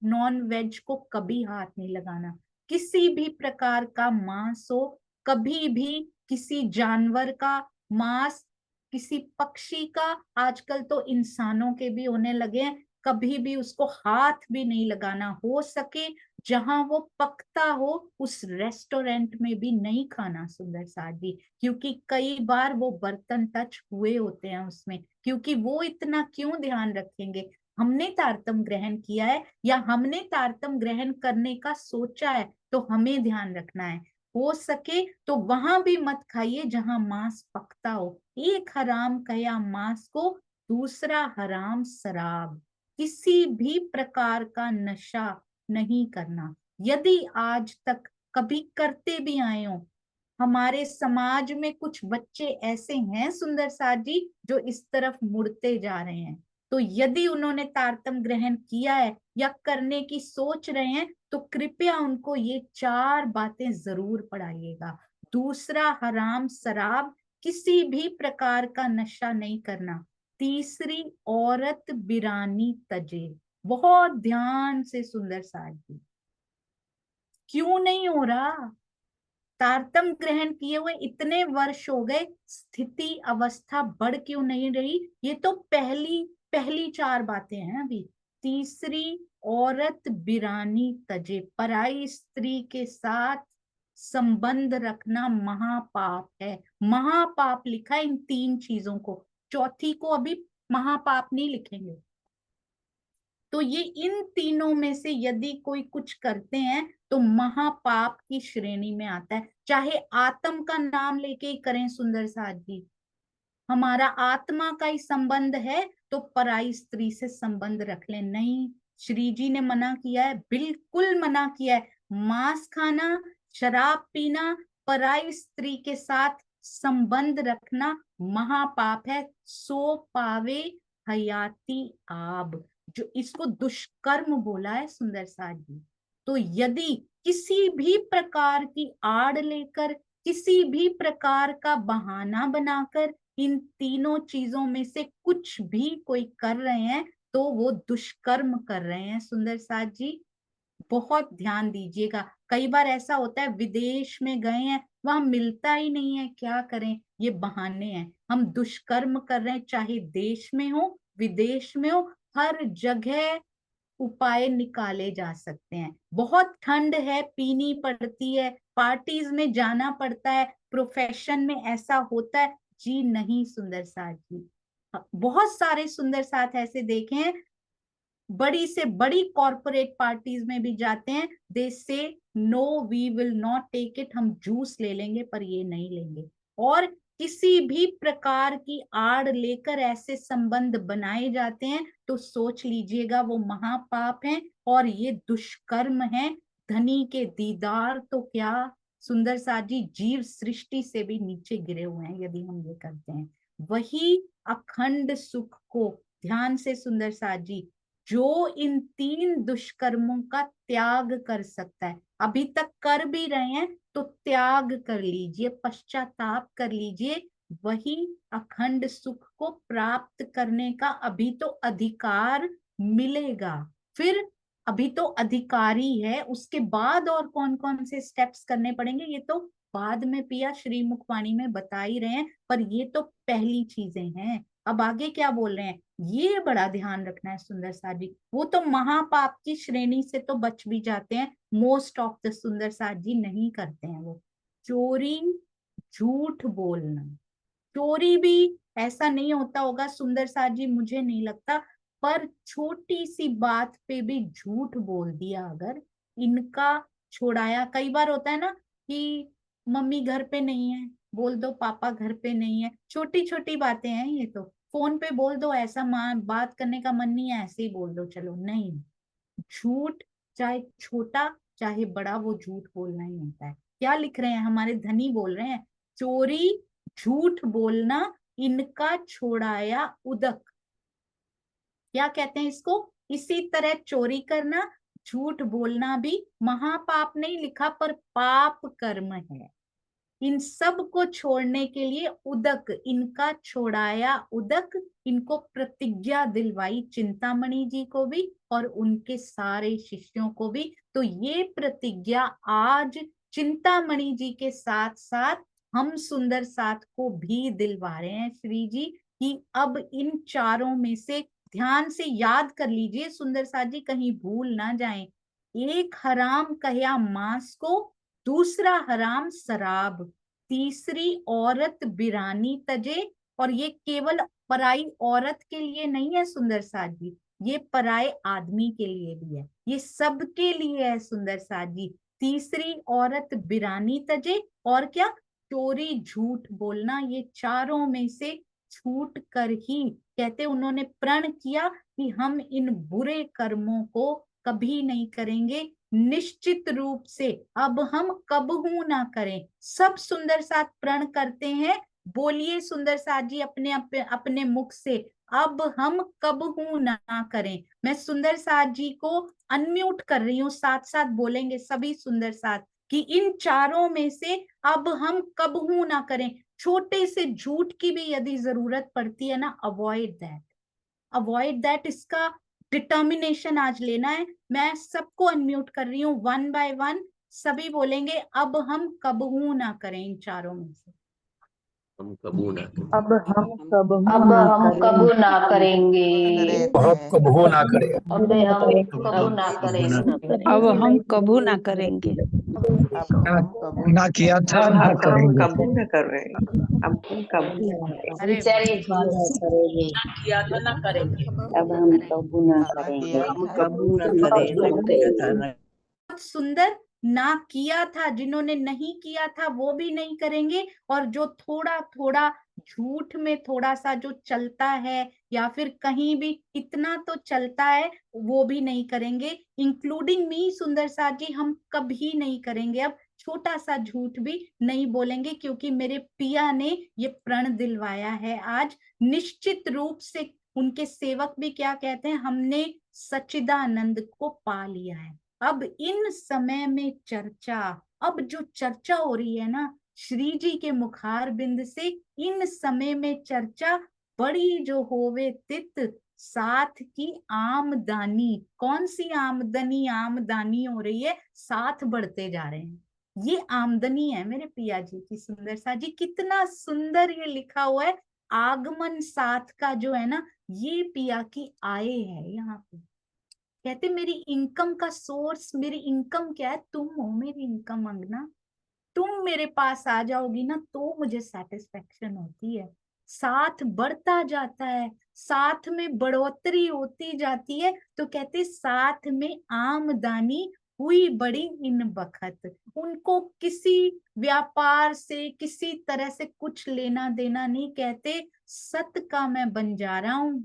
नॉन वेज को कभी हाथ नहीं लगाना। किसी भी प्रकार का मांस हो, कभी भी किसी जानवर का मांस, किसी पक्षी का, आजकल तो इंसानों के भी होने लगे हैं, कभी भी उसको हाथ भी नहीं लगाना। हो सके जहां वो पकता हो उस रेस्टोरेंट में भी नहीं खाना सुंदर साथ जी, क्योंकि कई बार वो बर्तन टच हुए होते हैं उसमें, क्योंकि वो इतना क्यों ध्यान रखेंगे। हमने तारतम ग्रहण किया है या हमने तारतम ग्रहण करने का सोचा है, तो हमें ध्यान रखना है। हो सके तो वहां भी मत खाइए जहां मांस पकता हो। एक हराम कया मांस को, दूसरा हराम शराब, किसी भी प्रकार का नशा नहीं करना। यदि आज तक कभी करते भी आए हो, हमारे समाज में कुछ बच्चे ऐसे हैं सुंदर साथ जी जो इस तरफ मुड़ते जा रहे हैं, तो यदि उन्होंने तारतम ग्रहण किया है या करने की सोच रहे हैं, तो कृपया उनको ये 4 बातें जरूर पढ़ाइएगा। दूसरा हराम शराब, किसी भी प्रकार का नशा नहीं करना। तीसरी औरत बिरानी तजे, बहुत ध्यान से सुंदर साथ जी, क्यों नहीं हो रहा। तारतम ग्रहण किए हुए इतने वर्ष हो गए, स्थिति अवस्था बढ़ क्यों नहीं रही। ये तो पहली पहली 4 बातें हैं अभी। तीसरी, औरत बिरानी तजे, पराई स्त्री के साथ संबंध रखना महापाप है। महापाप लिखा है इन 3 चीजों को, चौथी को अभी महापाप नहीं लिखेंगे। तो ये इन तीनों में से यदि कोई कुछ करते हैं तो महापाप की श्रेणी में आता है। चाहे आत्म का नाम लेके ही करें सुंदर साथ जी, हमारा आत्मा का ही संबंध है तो पराई स्त्री से संबंध रख ले नहीं। श्री जी ने मना किया है, बिल्कुल मना किया है। मांस खाना, शराब पीना, पराई स्त्री के साथ संबंध रखना महापाप है। सो पावे हयाती आब, जो इसको दुष्कर्म बोला है सुंदर साथ जी। तो यदि किसी भी प्रकार की आड़ लेकर, किसी भी प्रकार का बहाना बनाकर इन तीनों चीजों में से कुछ भी कोई कर रहे हैं, तो वो दुष्कर्म कर रहे हैं सुंदर साथ जी। बहुत ध्यान दीजिएगा। कई बार ऐसा होता है विदेश में गए हैं, वहां मिलता ही नहीं है, क्या करें, ये बहाने हैं। हम दुष्कर्म कर रहे हैं, चाहे देश में हो विदेश में हो, हर जगह उपाय निकाले जा सकते हैं। बहुत ठंड है, पीनी पड़ती है, पार्टीज में जाना पड़ता है, प्रोफेशन में ऐसा होता है, जी नहीं सुंदर साथ जी। बहुत सारे सुंदर साथ ऐसे देखे हैं, बड़ी से बड़ी कॉरपोरेट पार्टीज में भी जाते हैं, they say no we will not take it, हम जूस ले लेंगे पर ये नहीं लेंगे। और किसी भी प्रकार की आड़ लेकर ऐसे संबंध बनाए जाते हैं, तो सोच लीजिएगा वो महापाप है और ये दुष्कर्म है। धनी के दीदार तो क्या सुंदर साथ जी, जीव सृष्टि से भी नीचे गिरे हुए हैं यदि हम ये करते हैं। वही अखंड सुख को, ध्यान से सुंदर साथ जी, जो इन 3 दुष्कर्मों का त्याग कर सकता है, अभी तक कर भी रहे हैं तो त्याग कर लीजिए, पश्चाताप कर लीजिए, वही अखंड सुख को प्राप्त करने का अभी तो अधिकार मिलेगा। फिर अभी तो अधिकारी है, उसके बाद और कौन कौन से स्टेप्स करने पड़ेंगे ये तो बाद में पिया श्री मुखवाणी में बता ही रहे हैं, पर ये तो पहली चीजें हैं। अब आगे क्या बोल रहे हैं, ये बड़ा ध्यान रखना है सुंदर साथ जी। वो तो महापाप की श्रेणी से तो बच भी जाते हैं, मोस्ट ऑफ द सुंदर साथ जी नहीं करते हैं वो। चोरी, झूठ बोलना, चोरी भी ऐसा नहीं होता होगा सुंदर साथ जी, मुझे नहीं लगता, पर छोटी सी बात पे भी झूठ बोल दिया अगर, इनका छोड़ाया। कई बार होता है ना कि मम्मी घर पे नहीं है, बोल दो पापा घर पे नहीं है, छोटी छोटी बातें हैं ये तो, फोन पे बोल दो ऐसा, माँ बात करने का मन नहीं है ऐसे ही बोल दो, चलो नहीं, झूठ चाहे छोटा चाहे बड़ा वो झूठ बोलना ही होता है। क्या लिख रहे हैं हमारे धनी, बोल रहे हैं चोरी झूठ बोलना इनका छोड़ाया उदक। क्या कहते हैं इसको, इसी तरह चोरी करना, झूठ बोलना भी महापाप नहीं लिखा पर पाप कर्म है। इन सब को छोड़ने के लिए उदक, इनका छोड़ाया उदक, इनको प्रतिज्ञा दिलवाई चिंतामणि जी को भी और उनके सारे शिष्यों को भी। तो ये प्रतिज्ञा आज चिंतामणि जी के साथ साथ हम सुंदर साथ को भी दिलवा रहे हैं श्री जी, कि अब इन चारों में से ध्यान से याद कर लीजिए सुंदर साथ जी, कहीं भूल ना जाएं। एक हराम कहया मांस को, दूसरा हराम शराब, तीसरी औरत बिरानी तजे। और ये केवल पराई औरत के लिए नहीं है सुंदर साथ जी, ये पराए आदमी के लिए भी है, ये सबके लिए है सुंदर साथ जी। तीसरी औरत बिरानी तजे, और क्या, चोरी झूठ बोलना, ये चारों में से छूट कर ही, कहते उन्होंने प्रण किया कि हम इन बुरे कर्मों को कभी नहीं करेंगे, निश्चित रूप से अब हम कबहू ना करें। सब सुंदर साथ प्रण करते हैं, बोलिए सुंदर साथ जी अपने अपने मुख से, अब हम कबहू ना करें। मैं सुंदर साथ जी को अनम्यूट कर रही हूँ, साथ साथ बोलेंगे सभी सुंदर साथ कि इन चारों में से अब हम कबहू ना करें। छोटे से झूठ की भी यदि जरूरत पड़ती है ना, अवॉइड दैट, अवॉइड दैट, इसका डिटर्मिनेशन आज लेना है। मैं सबको अनम्यूट कर रही हूँ, वन बाय वन सभी बोलेंगे अब हम कबहू ना करें इन चारों में से। हम कबू ना करें, अब हम कबहू अब ना हम कबू करें। ना करेंगे, अब कबहू ना करे। अब हम कबू ना करेंगे, अब हम कबू ना करेंगे। ना किया था अब ना हम करेंगे। कबू न करेंगे, अब हम कबू न करेंगे। अरे बेचारे करेंगे। किया तो ना करेंगे, अब हम कबू ना करेंगे। हम कबू न करें, ना किया था ना। बहुत सुंदर, ना किया था, जिन्होंने नहीं किया था वो भी नहीं करेंगे, और जो थोड़ा थोड़ा झूठ में थोड़ा सा जो चलता है या फिर कहीं भी इतना तो चलता है वो भी नहीं करेंगे, इंक्लूडिंग मी सुंदर साथ जी, हम कभी नहीं करेंगे अब छोटा सा झूठ भी नहीं बोलेंगे, क्योंकि मेरे पिया ने ये प्रण दिलवाया है आज। निश्चित रूप से उनके सेवक भी क्या कहते हैं, हमने सच्चिदानंद को पा लिया है। अब इन समय में चर्चा, अब जो चर्चा हो रही है ना श्री जी के मुखार बिंद से, इन समय में चर्चा बड़ी जो होवे तित साथ की आमदनी, कौन सी आमदनी, आमदनी हो रही है, साथ बढ़ते जा रहे हैं, ये आमदनी है मेरे पिया जी की। सुंदर सा जी कितना सुंदर ये लिखा हुआ है, आगमन साथ का जो है ना, ये पिया की आय है यहाँ पे। कहते मेरी इनकम का सोर्स, मेरी इनकम क्या है, तुम हो मेरी इनकम अंगना, तुम मेरे पास आ जाओगी ना तो मुझे सेटिस्फेक्शन होती है। साथ बढ़ता जाता है, साथ में बढ़ोतरी होती जाती है, तो कहते साथ में आमदनी हुई बड़ी इन बखत। उनको किसी व्यापार से किसी तरह से कुछ लेना देना नहीं, कहते सत का मैं बंजारा हूं,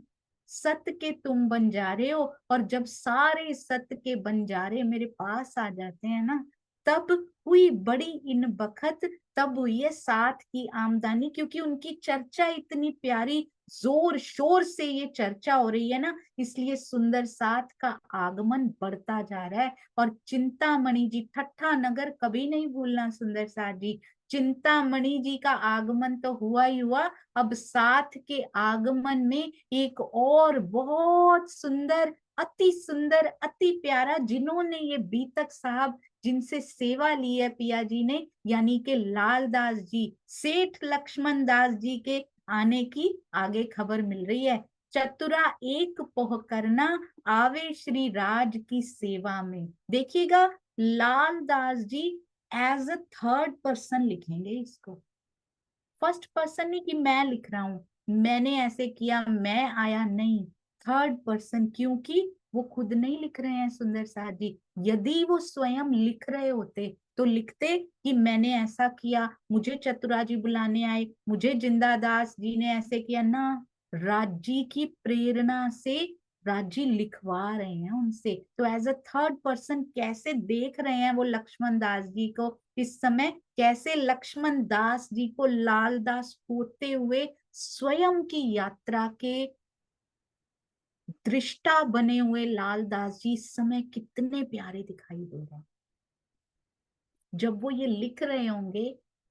सत के तुम बंजारे हो, और जब सारे सत के बंजारे मेरे पास आ जाते हैं ना, तब हुई बड़ी इन बखत, तब हुई है साथ की आमदनी। क्योंकि उनकी चर्चा इतनी प्यारी, जोर शोर से ये चर्चा हो रही है ना, इसलिए सुंदर साथ का आगमन बढ़ता जा रहा है। और चिंतामणि जी, ठट्ठा नगर कभी नहीं भूलना सुंदर साथ जी, चिंतामणि जी का आगमन तो हुआ ही हुआ, अब साथ के आगमन में एक और बहुत सुंदर, अति सुंदर, अति प्यारा, जिन्होंने ये बीतक साहब जिनसे सेवा ली है पिया जी ने, यानी के लाल दास जी, सेठ लक्ष्मण दास जी के आने की आगे खबर मिल रही है। चतुरा एक पोह करना, आवे श्री राज की सेवा में। देखिएगा Lal Das ji as a third person लिखेंगे इसको, फर्स्ट पर्सन नहीं कि मैं लिख रहा हूं, मैंने ऐसे किया, मैं आया, नहीं, थर्ड पर्सन, क्योंकि वो खुद नहीं लिख रहे हैं सुंदर साथ जी। यदि वो स्वयं लिख रहे होते तो लिखते कि मैंने ऐसा किया, मुझे चतुरा जी बुलाने आए, मुझे जिंदा दास जी ने ऐसे किया ना। राजी की प्रेरणा से राजी लिखवा रहे हैं उनसे। तो एज अ थर्ड पर्सन कैसे देख रहे हैं वो लक्ष्मण दास जी को इस समय, कैसे लक्ष्मण दास जी को लाल दास होते हुए स्वयं की यात्रा के दृष्टा बने हुए लाल दास जी इस समय कितने प्यारे दिखाई दे रहे हैं। जब वो ये लिख रहे होंगे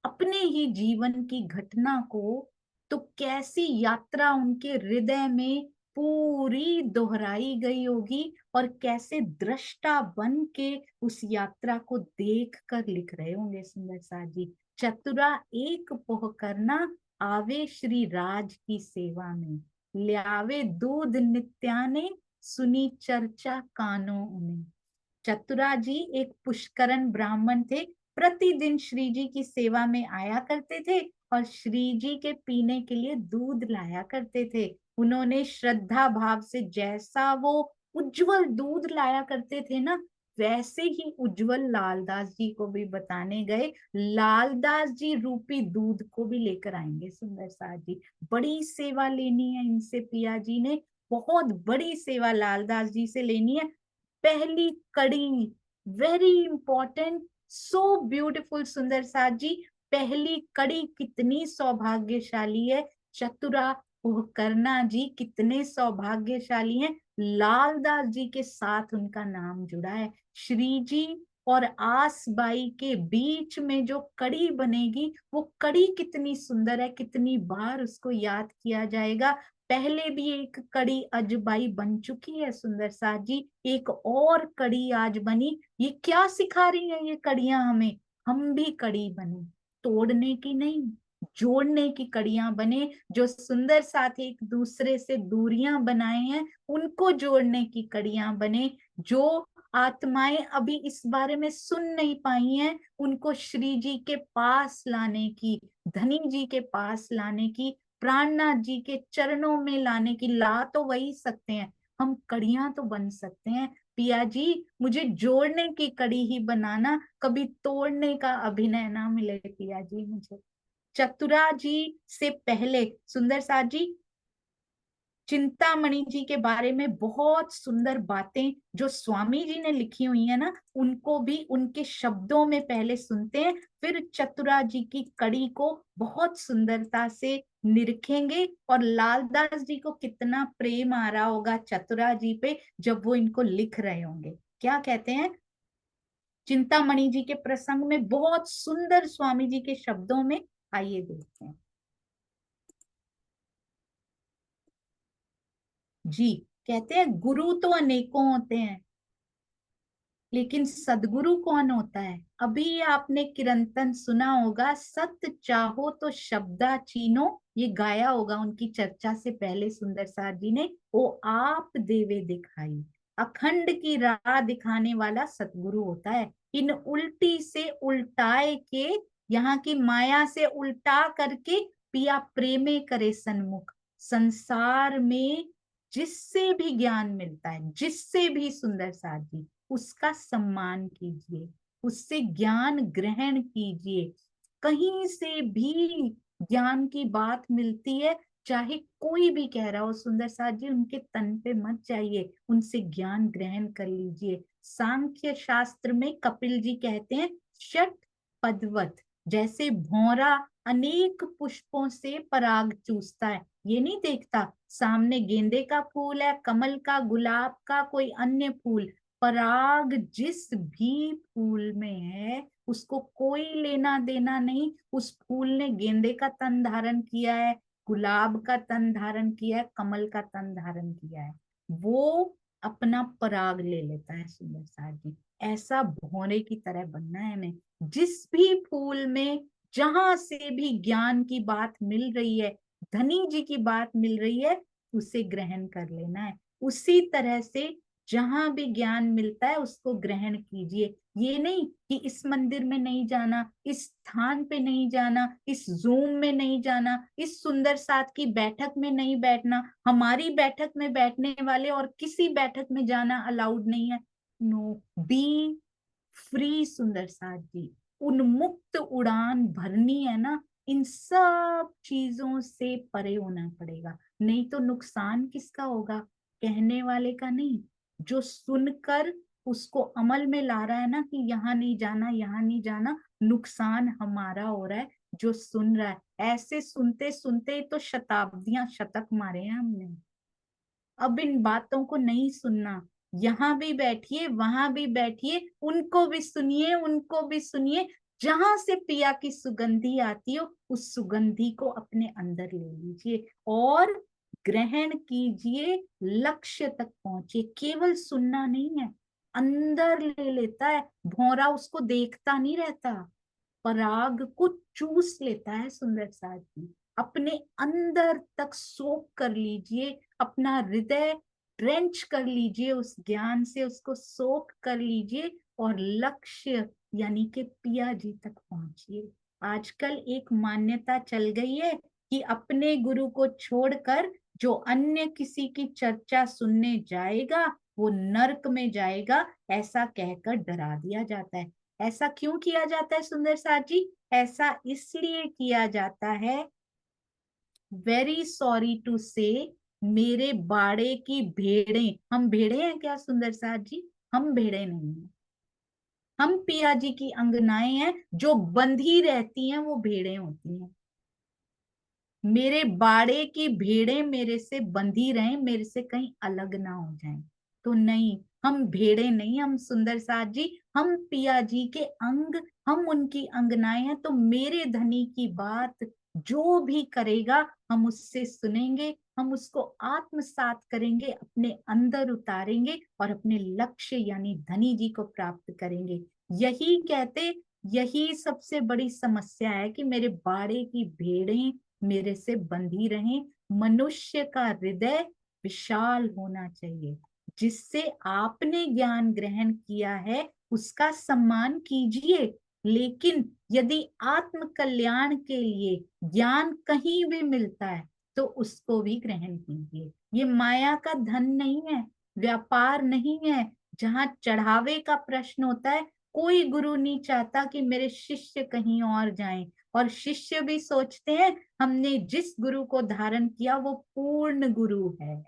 अपने ही जीवन की घटना को, तो कैसी यात्रा उनके हृदय में पूरी दोहराई गई होगी, और कैसे दृष्टा बन के उस यात्रा को देख कर लिख रहे होंगे सुंदर सा जी। चतुरा एक पोह करना, आवे श्री राज की सेवा में, ल्यावे दूध नित्याने, सुनी चर्चा कानों उन्हें। चतुरा जी एक पुष्करण ब्राह्मण थे, प्रतिदिन श्री जी की सेवा में आया करते थे और श्री जी के पीने के लिए दूध लाया करते थे। उन्होंने श्रद्धा भाव से जैसा वो उज्जवल दूध लाया करते थे ना, वैसे ही उज्जवल लालदास जी को भी बताने गए, लालदास जी रूपी दूध को भी लेकर आएंगे सुंदर साथ जी। बड़ी सेवा लेनी है इनसे पिया जी ने, बहुत बड़ी सेवा लालदास जी से लेनी है। पहली कड़ी, वेरी इंपॉर्टेंट, सो ब्यूटीफुल सुंदर साथ जी। पहली कड़ी कितनी सौभाग्यशाली है, चतुरा करना जी कितने सौभाग्यशाली हैं, लालदास जी के साथ उनका नाम जुड़ा है। श्री जी और आसबाई के बीच में जो कड़ी बनेगी वो कड़ी कितनी सुंदर है, कितनी बार उसको याद किया जाएगा। पहले भी एक कड़ी अजबाई बन चुकी है सुंदर साथ जी, एक और कड़ी आज बनी। ये क्या सिखा रही है ये कड़ियां हमें, हम भी कड़ी बने, तोड़ने की नहीं, जोड़ने की कड़ियां बने। जो सुंदर साथ एक दूसरे से दूरियां बनाए हैं उनको जोड़ने की कड़ियां बने। जो आत्माएं अभी इस बारे में सुन नहीं पाई हैं उनको श्री जी के पास लाने की, धनी जी के पास लाने की, प्राणनाथ जी के चरणों में लाने की। ला तो वही सकते हैं, हम कड़ियां तो बन सकते हैं। पिया जी मुझे जोड़ने की कड़ी ही बनाना, कभी तोड़ने का अभिनय ना मिले पिया जी मुझे। चतुरा जी से पहले सुंदर साथ जी चिंतामणि जी के बारे में बहुत सुंदर बातें जो स्वामी जी ने लिखी हुई है ना, उनको भी उनके शब्दों में पहले सुनते हैं, फिर चतुरा जी की कड़ी को बहुत सुंदरता से निरखेंगे। और लालदास जी को कितना प्रेम आ रहा होगा चतुरा जी पे जब वो इनको लिख रहे होंगे। क्या कहते हैं चिंतामणि जी के प्रसंग में बहुत सुंदर स्वामी जी के शब्दों में, आइए देखते हैं जी। कहते हैं गुरु तो अनेकों होते हैं, लेकिन सदगुरु कौन होता है? अभी आपने किरंतन सुना होगा, सत चाहो तो शब्दा चीनो, ये गाया होगा उनकी चर्चा से पहले सुंदर साथ जी ने। वो आप देवे दिखाई, अखंड की राह दिखाने वाला सतगुरु होता है। इन उल्टी से उल्टाए के, यहाँ की माया से उल्टा करके पिया प्रेमे करे सन्मुख। संसार में जिससे भी ज्ञान मिलता है, जिससे भी सुंदर साथ जी, उसका सम्मान कीजिए, उससे ज्ञान ग्रहण कीजिए। कहीं से भी ज्ञान की बात मिलती है, चाहे कोई भी कह रहा हो सुंदर साथ जी, उनके तन पे मत जाइए, उनसे ज्ञान ग्रहण कर लीजिए। सांख्य शास्त्र में कपिल जी कहते हैं षट पदवत, जैसे भौरा अनेक पुष्पों से पराग चूसता है, ये नहीं देखता सामने गेंदे का फूल है, कमल का, गुलाब का, कोई अन्य फूल, पराग जिस भी फूल में है उसको कोई लेना देना नहीं। उस फूल ने गेंदे का तन धारण किया है, गुलाब का तन धारण किया है, कमल का तन धारण किया है, वो अपना पराग ले लेता है सुंदर साथ जी। ऐसा भौरे की तरह बनना है हमें। जिस भी फूल में जहां से भी ज्ञान की बात मिल रही है, धनी जी की बात मिल रही है उसे ग्रहण कर लेना है। उसी तरह से जहां भी ज्ञान मिलता है उसको ग्रहण कीजिए। ये नहीं कि इस मंदिर में नहीं जाना, इस स्थान पे नहीं जाना, इस जूम में नहीं जाना, इस सुंदर साथ की बैठक में नहीं बैठना, हमारी बैठक में बैठने वाले और किसी बैठक में जाना अलाउड नहीं है। नो, बी फ्री सुंदर साथ जी। उन्मुक्त उड़ान भरनी है ना, इन सब चीजों से परे होना पड़ेगा, नहीं तो नुकसान किसका होगा? कहने वाले का नहीं, जो सुनकर उसको अमल में ला रहा है ना कि यहाँ नहीं जाना, यहाँ नहीं जाना, नुकसान हमारा हो रहा है जो सुन रहा है। ऐसे सुनते सुनते तो शताब्दियां, शतक मारे हैं हमने। अब इन बातों को नहीं सुनना, यहाँ भी बैठिए वहां भी बैठिए, उनको भी सुनिए, उनको भी सुनिए। जहां से पिया की सुगंधी आती हो उस सुगंधी को अपने अंदर ले लीजिए और ग्रहण कीजिए, लक्ष्य तक पहुंचिए। केवल सुनना नहीं है, अंदर ले लेता है। भौरा उसको देखता नहीं रहता, पराग को चूस लेता है सुंदर साथ जी। अपने अंदर तक सोख कर लीजिए, अपना हृदय ड्रेंच कर लीजिए उस ज्ञान से, उसको सोख कर लीजिए और लक्ष्य यानी कि पिया जी तक पहुंचिए। आजकल एक मान्यता चल गई है कि अपने गुरु को छोड़कर जो अन्य किसी की चर्चा सुनने जाएगा वो नरक में जाएगा, ऐसा कहकर डरा दिया जाता है। ऐसा क्यों किया जाता है सुंदर साथ जी? ऐसा इसलिए किया जाता है, वेरी सॉरी टू से, मेरे बाड़े की भेड़ें, हम भेड़े हैं क्या सुंदर साथ जी? हम भेड़े नहीं हैं, हम पिया जी की अंगनाएं हैं। जो बंधी रहती हैं वो भेड़ें होती हैं। मेरे बाड़े की भेड़ें मेरे से बंधी रहें, मेरे से कहीं अलग ना हो जाएं। तो नहीं, हम भेड़े नहीं, हम सुंदर साथ जी, हम पिया जी के अंग, हम उनकी अंगनाएं हैं। तो मेरे धनी की बात जो भी करेगा हम उससे सुनेंगे, हम उसको आत्मसात करेंगे, अपने अंदर उतारेंगे और अपने लक्ष्य यानी धनी जी को प्राप्त करेंगे। यही कहते, यही सबसे बड़ी समस्या है कि मेरे बाड़े की भेड़ें मेरे से बंधी रहें। मनुष्य का हृदय विशाल होना चाहिए, जिससे आपने ज्ञान ग्रहण किया है उसका सम्मान कीजिए। लेकिन यदि आत्म कल्याण के लिए ज्ञान कहीं भी मिलता है तो उसको भी ग्रहण कीजिए। ये माया का धन नहीं है, व्यापार नहीं है जहां चढ़ावे का प्रश्न होता है। कोई गुरु नहीं चाहता कि मेरे शिष्य कहीं और जाएं, और शिष्य भी सोचते हैं हमने जिस गुरु को धारण किया वो पूर्ण गुरु है।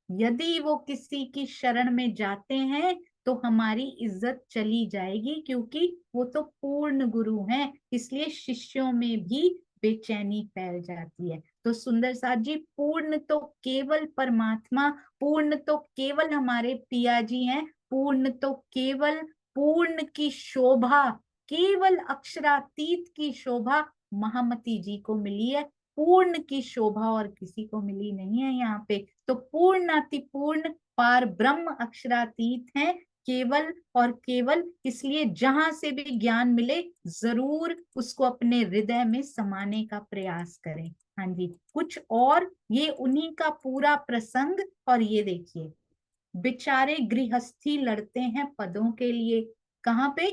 यदि वो किसी की शरण में जाते हैं तो हमारी इज्जत चली जाएगी, क्योंकि वो तो पूर्ण गुरु हैं। इसलिए शिष्यों में भी बेचैनी फैल जाती है। तो सुंदर साथ जी, पूर्ण तो केवल परमात्मा, पूर्ण तो केवल हमारे पिया जी हैं, पूर्ण तो केवल पूर्ण की शोभा, केवल अक्षरातीत की शोभा महामती जी को मिली है। पूर्ण की शोभा और किसी को मिली नहीं है यहाँ पे। तो पूर्ण अति पूर्ण पार ब्रह्म अक्षरातीत है, केवल और केवल। इसलिए जहां से भी ज्ञान मिले जरूर उसको अपने हृदय में समाने का प्रयास करें। हाँ जी, कुछ और ये उन्हीं का पूरा प्रसंग। और ये देखिए, बेचारे गृहस्थी लड़ते हैं पदों के लिए। कहाँ पे?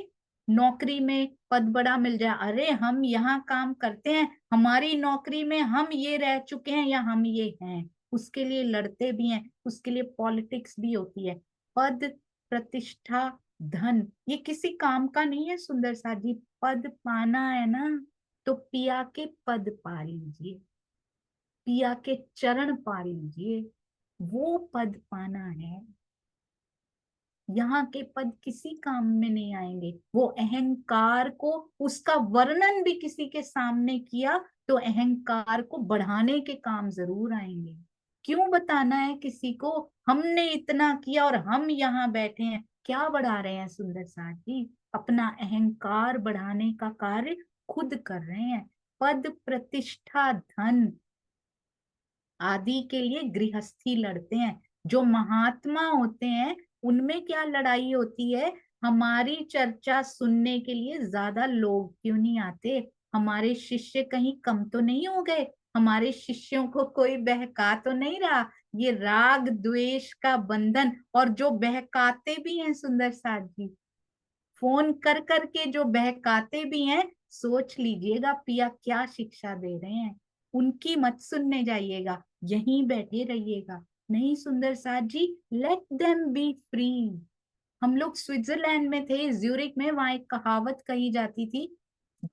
नौकरी में पद बड़ा मिल जाए, अरे हम यहाँ काम करते हैं, हमारी नौकरी में हम ये रह चुके हैं या हम ये हैं, उसके लिए लड़ते भी हैं, उसके लिए पॉलिटिक्स भी होती है। पद, प्रतिष्ठा, धन, ये किसी काम का नहीं है सुंदर साथ जी। पद पाना है ना तो पिया के पद पा लीजिए, पिया के चरण पा लीजिए, वो पद पाना है। यहाँ के पद किसी काम में नहीं आएंगे। वो अहंकार को, उसका वर्णन भी किसी के सामने किया तो अहंकार को बढ़ाने के काम जरूर आएंगे। क्यों बताना है किसी को हमने इतना किया और हम यहाँ बैठे हैं? क्या बढ़ा रहे हैं सुंदर साथ जी? अपना अहंकार बढ़ाने का कार्य खुद कर रहे हैं। पद, प्रतिष्ठा, धन आदि के लिए गृहस्थी लड़ते हैं। जो महात्मा होते हैं उनमें क्या लड़ाई होती है? हमारी चर्चा सुनने के लिए ज्यादा लोग क्यों नहीं आते? हमारे शिष्य कहीं कम तो नहीं हो गए? हमारे शिष्यों को कोई बहका तो नहीं रहा। ये राग द्वेष का बंधन, और जो बहकाते भी हैं सुंदर साथ जी, फोन कर करके जो बहकाते भी हैं, सोच लीजिएगा पिया क्या शिक्षा दे रहे हैं। उनकी मत सुनने जाइएगा, यहीं बैठे रहिएगा। नहीं सुंदर साथ जी, लेट देम बी फ्री। हम लोग स्विट्जरलैंड में थे, ज्यूरिक में, वहां एक कहावत कही जाती थी,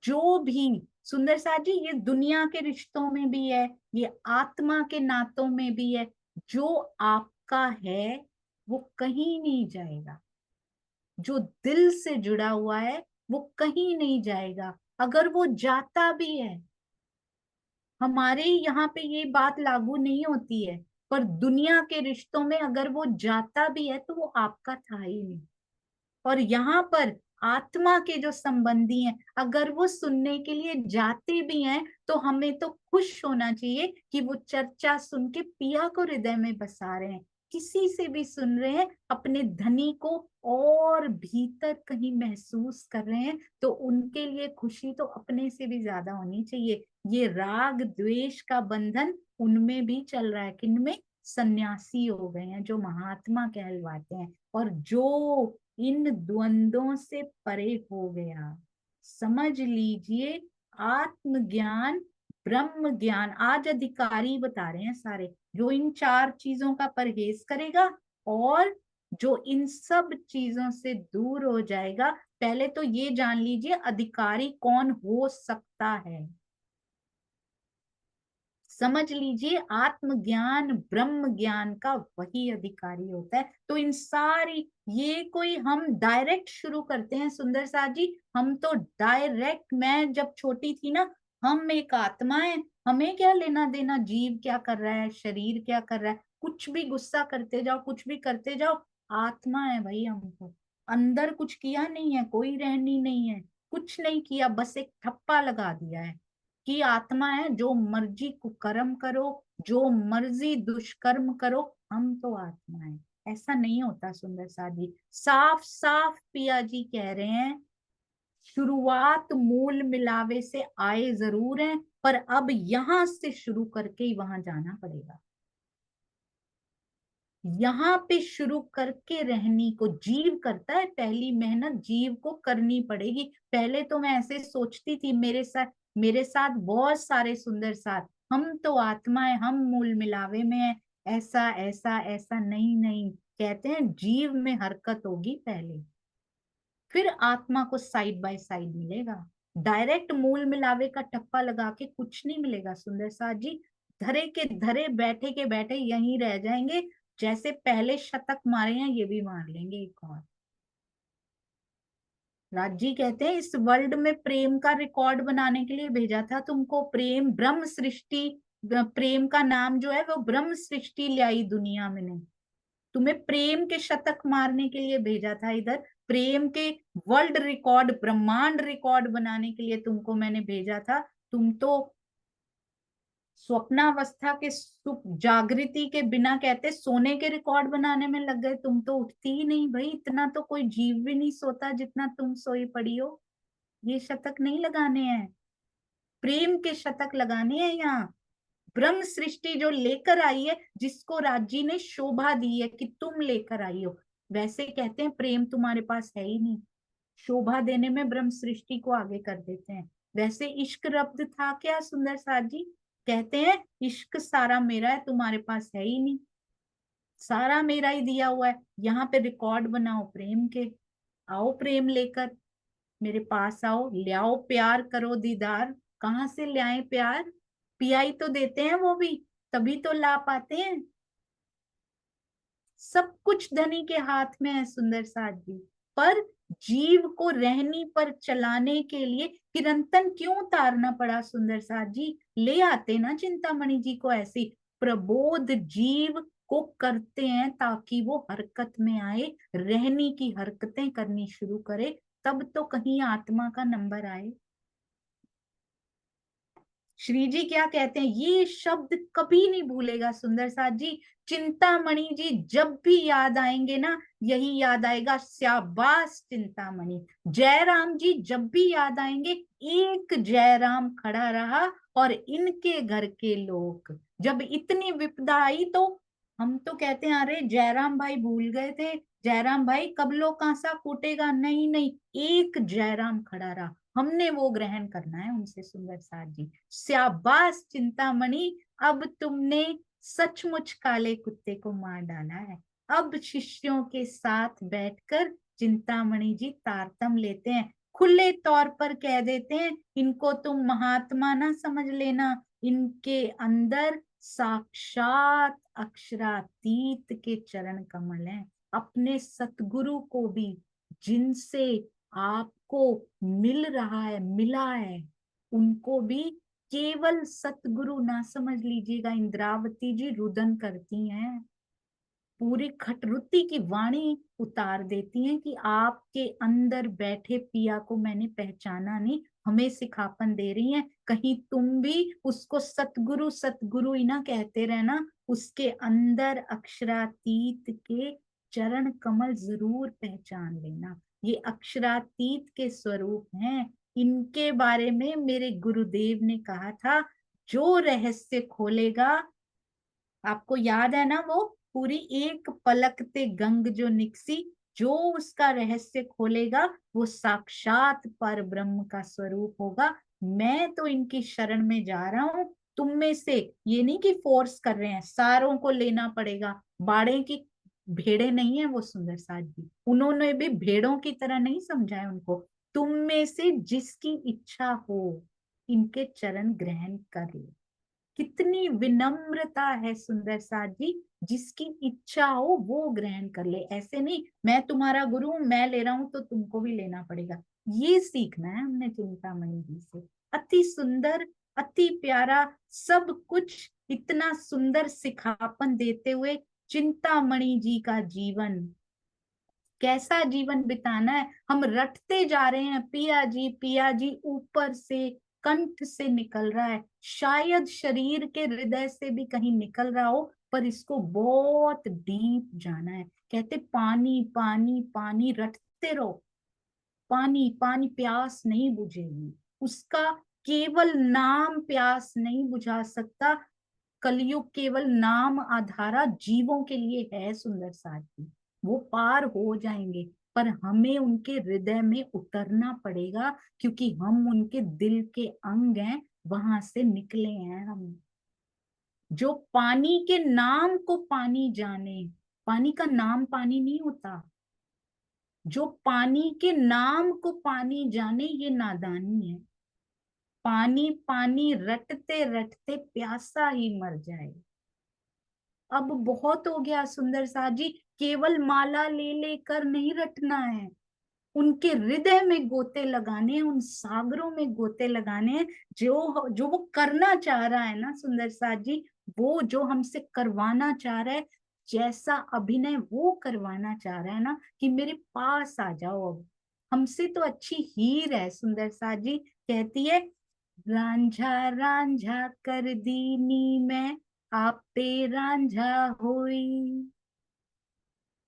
जो भी सुंदर साथ जी, ये दुनिया के रिश्तों में भी है, ये आत्मा के नातों में भी है, जो आपका है वो कहीं नहीं जाएगा। जो दिल से जुड़ा हुआ है वो कहीं नहीं जाएगा। अगर वो जाता भी है, हमारे यहाँ पे ये बात लागू नहीं होती है, पर दुनिया के रिश्तों में अगर वो जाता भी है तो वो आपका था ही नहीं। और यहाँ पर आत्मा के जो संबंधी हैं, अगर वो सुनने के लिए जाते भी हैं, तो हमें तो खुश होना चाहिए कि वो चर्चा सुन के पिया को हृदय में बसा रहे हैं। किसी से भी सुन रहे हैं, अपने धनी को और भीतर कहीं महसूस कर रहे हैं, तो उनके लिए खुशी तो अपने से भी ज्यादा होनी चाहिए। ये राग द्वेष का बंधन उनमें भी चल रहा है। किनमें? सन्यासी हो गए हैं, जो महात्मा कहलवाते हैं। और जो इन द्वंद्वों से परे हो गया, समझ लीजिए आत्मज्ञान ब्रह्म ज्ञान, आज अधिकारी बता रहे हैं सारे, जो इन 4 चीजों का परहेज करेगा और जो इन सब चीजों से दूर हो जाएगा। पहले तो ये जान लीजिए अधिकारी कौन हो सकता है। समझ लीजिए आत्मज्ञान ब्रह्म ज्ञान का वही अधिकारी होता है। तो इन सारी, ये कोई हम डायरेक्ट शुरू करते हैं सुंदर साथ जी, हम तो डायरेक्ट, मैं जब छोटी थी ना, हम एक आत्मा है, हमें क्या लेना देना जीव क्या कर रहा है, शरीर क्या कर रहा है, कुछ भी गुस्सा करते जाओ, कुछ भी करते जाओ, आत्मा है भाई। हमको अंदर कुछ किया नहीं है, कोई रहनी नहीं है, कुछ नहीं किया, बस एक ठप्पा लगा दिया है कि आत्मा है, जो मर्जी कुकर्म करो, जो मर्जी दुष्कर्म करो, हम तो आत्मा है। ऐसा नहीं होता सुंदर साथ जी, साफ साफ पिया जी कह रहे हैं। शुरुआत मूल मिलावे से आए जरूर हैं, पर अब यहां से शुरू करके ही वहां जाना पड़ेगा। यहाँ पे शुरू करके रहनी को जीव करता है, पहली मेहनत जीव को करनी पड़ेगी। पहले तो मैं ऐसे सोचती थी, मेरे साथ बहुत सारे सुंदर साथ, हम तो आत्मा है, हम मूल मिलावे में है, ऐसा ऐसा ऐसा। नहीं नहीं, कहते हैं जीव में हरकत होगी पहले, फिर आत्मा को साइड बाय साइड मिलेगा। डायरेक्ट मूल मिलावे का टप्पा लगा के कुछ नहीं मिलेगा सुंदर साथ जी। धरे के धरे, बैठे के बैठे यहीं रह जाएंगे। जैसे पहले शतक मारे हैं, ये भी मार लेंगे एक और। राज जी कहते हैं इस वर्ल्ड में प्रेम का रिकॉर्ड बनाने के लिए भेजा था तुमको। प्रेम ब्रह्म सृष्टि, प्रेम का नाम जो है वो ब्रह्म सृष्टि ले आई दुनिया में। नहीं, तुम्हें प्रेम के शतक मारने के लिए भेजा था इधर। प्रेम के वर्ल्ड रिकॉर्ड, ब्रह्मांड रिकॉर्ड बनाने के लिए तुमको मैंने भेजा था। तुम तो स्वप्नावस्था के सुख जागृति के बिना, कहते सोने के रिकॉर्ड बनाने में लग गए। तुम तो उठती ही नहीं भाई, इतना तो कोई जीव भी नहीं सोता जितना तुम सोई पड़ी हो। ये शतक नहीं लगाने हैं, प्रेम के शतक लगाने हैं यहाँ। ब्रह्म सृष्टि जो लेकर आई है, जिसको राजी ने शोभा दी है कि तुम लेकर आई हो, वैसे कहते हैं प्रेम तुम्हारे पास है ही नहीं, शोभा देने में ब्रह्म सृष्टि को आगे कर देते हैं। वैसे इश्क रब्द था क्या सुंदर साथ जी? कहते हैं इश्क सारा मेरा है, तुम्हारे पास है ही नहीं, सारा मेरा ही दिया हुआ है। यहाँ पे रिकॉर्ड बनाओ प्रेम के। आओ प्रेम लेकर मेरे पास आओ, ले आओ प्यार, करो दीदार। कहाँ से ले आए प्यार? पियाई तो देते हैं वो भी, तभी तो ला पाते हैं। सब कुछ धनी के हाथ में है सुंदर साथ जी, पर जीव को रहनी पर चलाने के लिए किरंतन क्यों उतारना पड़ा सुंदर साथ जी? ले आते ना चिंतामणि जी को ऐसी, प्रबोध जीव को करते हैं ताकि वो हरकत में आए, रहनी की हरकतें करनी शुरू करे, तब तो कहीं आत्मा का नंबर आए। श्री जी क्या कहते हैं, ये शब्द कभी नहीं भूलेगा सुंदर साथ जी। चिंतामणि जी जब भी याद आएंगे ना, यही याद आएगा, शाबाश चिंतामणि। जयराम जी जब भी याद आएंगे, एक जयराम खड़ा रहा और इनके घर के लोग। जब इतनी विपदा आई तो हम तो कहते हैं अरे जयराम भाई भूल गए थे, जयराम भाई कबलो कांसा फूटेगा, नहीं नहीं, एक जयराम खड़ा रहा, हमने वो ग्रहण करना है उनसे। सुंदर साथ जी, शाबाश चिंतामणि, अब तुमने सचमुच काले कुत्ते को मार डाला है। अब शिष्यों के साथ बैठकर चिंतामणि जी तारतम लेते हैं, खुले तौर पर कह देते हैं इनको तुम महात्मा ना समझ लेना, इनके अंदर साक्षात अक्षरातीत के चरण कमल हैं। अपने सतगुरु को भी, जिनसे आपको मिल रहा है, मिला है, उनको भी केवल सतगुरु ना समझ लीजिएगा। इंद्रावती जी रुदन करती हैं, पूरी खटरुती की वाणी उतार देती हैं कि आपके अंदर बैठे पिया को मैंने पहचाना नहीं, हमें सिखापन दे रही हैं। कहीं तुम भी उसको सतगुरु सतगुरु ही ना कहते रहना, उसके अंदर अक्षरातीत के चरण कमल जरूर पहचान लेना। ये अक्षरातीत के स्वरूप हैं। इनके बारे में मेरे गुरुदेव ने कहा था, जो रहस्य खोलेगा, आपको याद है ना वो पूरी एक पलकते गंग जो निकसी, जो उसका रहस्य खोलेगा वो साक्षात पर ब्रह्म का स्वरूप होगा। मैं तो इनकी शरण में जा रहा हूं, तुम में से, ये नहीं कि फोर्स कर रहे हैं, सारों को लेना पड़ेगा, बाड़े की भेड़े नहीं है वो सुंदर साथ जी, उन्होंने भी भेड़ों की तरह नहीं समझा है उनको। तुम में से जिसकी इच्छा हो इनके चरण ग्रहण कर ले। कितनी विनम्रता है सुंदर साथ जी, जिसकी इच्छा हो वो ग्रहण कर ले, ऐसे नहीं मैं तुम्हारा गुरु हूं, मैं ले रहा हूं तो तुमको भी लेना पड़ेगा। ये सीखना है हमने चिंतामणि जी से। अति सुंदर, अति प्यारा, सब कुछ इतना सुंदर सिखापन देते हुए चिंतामणि जी का जीवन, कैसा जीवन बिताना है हम रटते जा रहे हैं। पिया जी ऊपर से कंठ से निकल रहा है, शायद शरीर के हृदय से भी कहीं निकल रहा हो, पर इसको बहुत डीप जाना है। कहते पानी पानी पानी रटते रहो, पानी पानी, प्यास नहीं बुझेगी उसका, केवल नाम प्यास नहीं बुझा सकता। कलयुग केवल नाम आधारा जीवों के लिए है सुंदर साथी, वो पार हो जाएंगे, पर हमें उनके हृदय में उतरना पड़ेगा, क्योंकि हम उनके दिल के अंग हैं, वहां से निकले हैं हम। जो पानी के नाम को पानी जाने, पानी का नाम पानी नहीं होता, जो पानी के नाम को पानी जाने ये नादानी है। पानी पानी रटते रटते प्यासा ही मर जाए। अब बहुत हो गया सुंदर साथ जी, केवल माला ले लेकर नहीं रटना है, उनके हृदय में गोते लगाने हैं, उन सागरों में गोते लगाने हैं। जो जो वो करना चाह रहा है ना सुंदर साथ जी, वो जो हमसे करवाना चाह रहा है, जैसा अभिनय वो करवाना चाह रहा है ना, कि मेरे पास आ जाओ अब, हमसे तो अच्छी हीर है सुंदर साथ जी। कहती है, रांझा रांझा कर दीनी मैं, आप पे रांझा होई।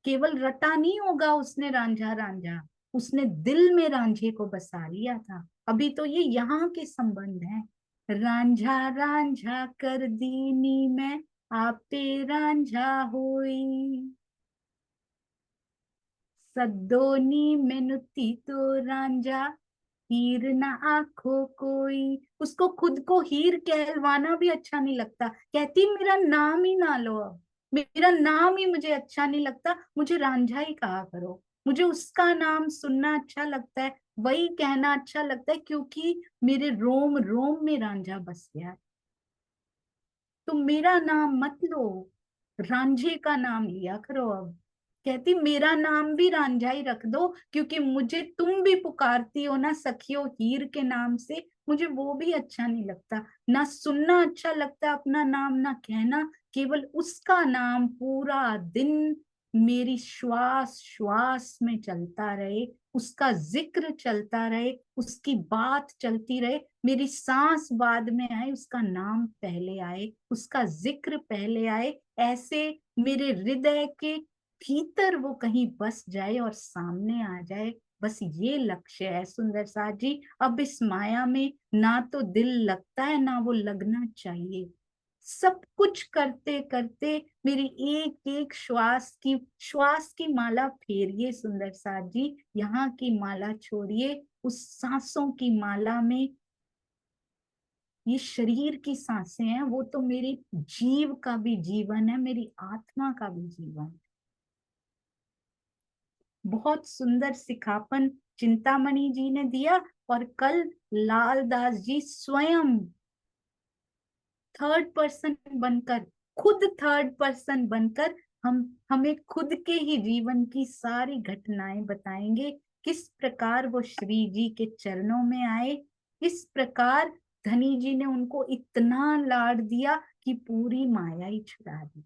केवल रटा नहीं होगा उसने रांझा रांझा, उसने दिल में रांझे को बसा लिया था। अभी तो ये यहाँ के संबंध हैं। रांझा रांझा कर दीनी मैं, आप पे रांझा होई। सद्दोनी मेनुती तो रांझा, हीर ना आंखों कोई। उसको खुद को हीर कहलवाना भी अच्छा नहीं लगता, कहती मेरा नाम ही ना लो अब, मेरा नाम ही मुझे अच्छा नहीं लगता, मुझे रांझा ही कहा करो। मुझे उसका नाम सुनना अच्छा लगता है, वही कहना अच्छा लगता है, क्योंकि मेरे रोम रोम में रांझा बस गया है। तो मेरा नाम मत लो, रांझे का नाम लिया करो अब। कहती मेरा नाम भी रांझा ही रख दो, क्योंकि मुझे तुम भी पुकारती हो ना सखियो हीर के नाम से, मुझे वो भी अच्छा नहीं लगता, ना सुनना अच्छा लगता अपना नाम, ना कहना। केवल उसका नाम पूरा दिन मेरी श्वास श्वास में चलता रहे, उसका जिक्र चलता रहे, उसकी बात चलती रहे, मेरी सांस बाद में आए, उसका नाम पहले आए, उसका जिक्र पहले आए, ऐसे मेरे हृदय के भीतर वो कहीं बस जाए और सामने आ जाए। बस ये लक्ष्य है सुंदर साथ जी। अब इस माया में ना तो दिल लगता है ना वो लगना चाहिए। सब कुछ करते करते मेरी एक एक श्वास की माला फेरिए सुंदर साथ जी। यहाँ की माला छोड़िए, उस सांसों की माला में ये शरीर की सांसें हैं, वो तो मेरी जीव का भी जीवन है, मेरी आत्मा का भी जीवन है। बहुत सुंदर सिखापन चिंतामणि जी ने दिया। और कल लाल दास जी स्वयं थर्ड पर्सन बनकर, खुद थर्ड पर्सन बनकर हमें खुद के ही जीवन की सारी घटनाएं बताएंगे। किस प्रकार वो श्री जी के चरणों में आए, किस प्रकार धनी जी ने उनको इतना लाड दिया कि पूरी माया ही छुड़ा दी।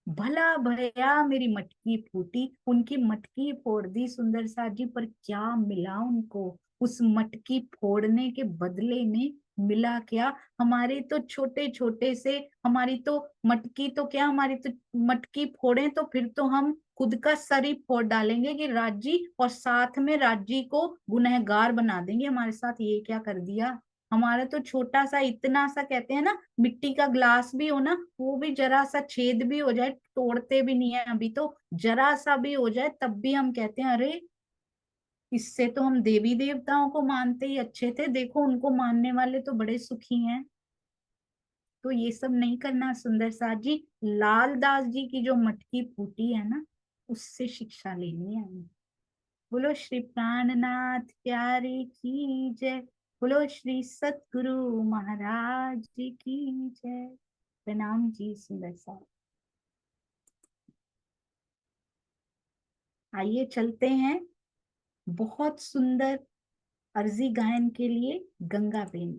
भला भया मेरी मटकी फूटी, उनकी मटकी फोड़ दी सुंदर साथ जी। पर क्या मिला उनको उस मटकी फोड़ने के बदले में? मिला क्या? हमारे तो छोटे छोटे से, हमारी तो मटकी तो क्या, हमारी तो मटकी फोड़े तो फिर तो हम खुद का सर ही फोड़ डालेंगे कि राजी, और साथ में राजी को गुनहगार बना देंगे। हमारे साथ ये क्या कर दिया। हमारा तो छोटा सा, इतना सा, कहते हैं ना, मिट्टी का ग्लास भी हो ना, वो भी जरा सा छेद भी हो जाए, तोड़ते भी नहीं है अभी तो, जरा सा भी हो जाए तब भी हम कहते हैं अरे इससे तो हम देवी देवताओं को मानते ही अच्छे थे, देखो उनको मानने वाले तो बड़े सुखी हैं। तो ये सब नहीं करना सुंदर साथ जी। लाल दास जी की जो मटकी फूटी है ना, उससे शिक्षा लेनी है हमें। बोलो श्री प्राणनाथ प्यारे की जय। बोलो श्री सतगुरु महाराज जी की जय। प्रणाम जी सुंदर साथ। आइए चलते हैं बहुत सुंदर अर्जी गायन के लिए गंगा बेन।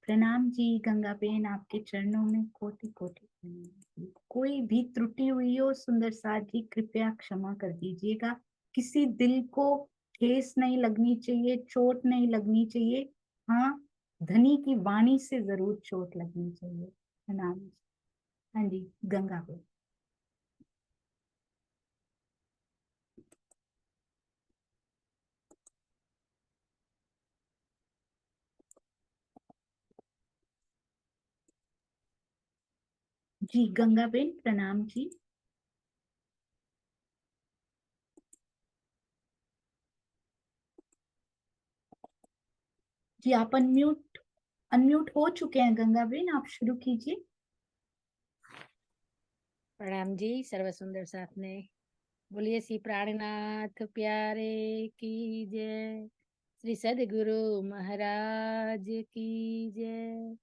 प्रणाम जी गंगा बेन, आपके चरणों में कोटि कोटि प्रणाम। कोई भी त्रुटि हुई हो सुंदर साथ जी, कृपया क्षमा कर दीजिएगा। किसी दिल को ठेस नहीं लगनी चाहिए, चोट नहीं लगनी चाहिए। हाँ, धनी की वाणी से जरूर चोट लगनी चाहिए। प्रणाम जी। हाँ जी गंगा बेन। जी गंगा बेन प्रणाम जी। जी आप अनम्यूट अनम्यूट हो चुके हैं गंगा बेन, आप शुरू कीजिए। प्रणाम जी सर्व सुंदर साथ ने। बोलिए श्री प्राणनाथ प्यारे की जय। श्री सदगुरु महाराज की जय।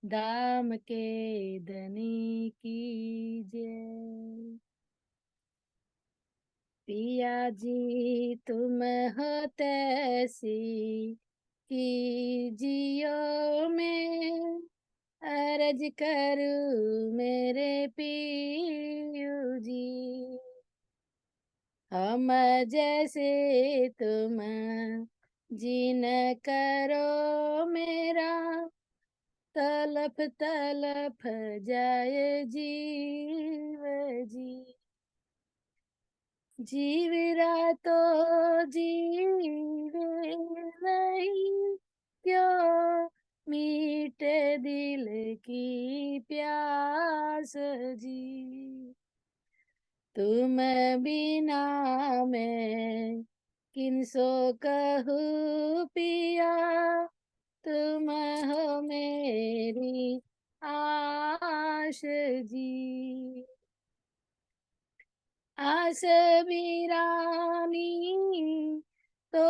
दाम के धनी की जय। पिया जी तुम हो तैसी की जियो में, अरज करूं मेरे पियू जी। हम जैसे तुम जिन करो मेरा, तलफ तलफ जाए जीव जी। जीव रातो जीवे नहीं, क्यों मीठे दिल की प्यास जी। तुम बिना मैं किनसो कहूँ पिया, तुम हो मेरी आश जी। आस बिरानी तो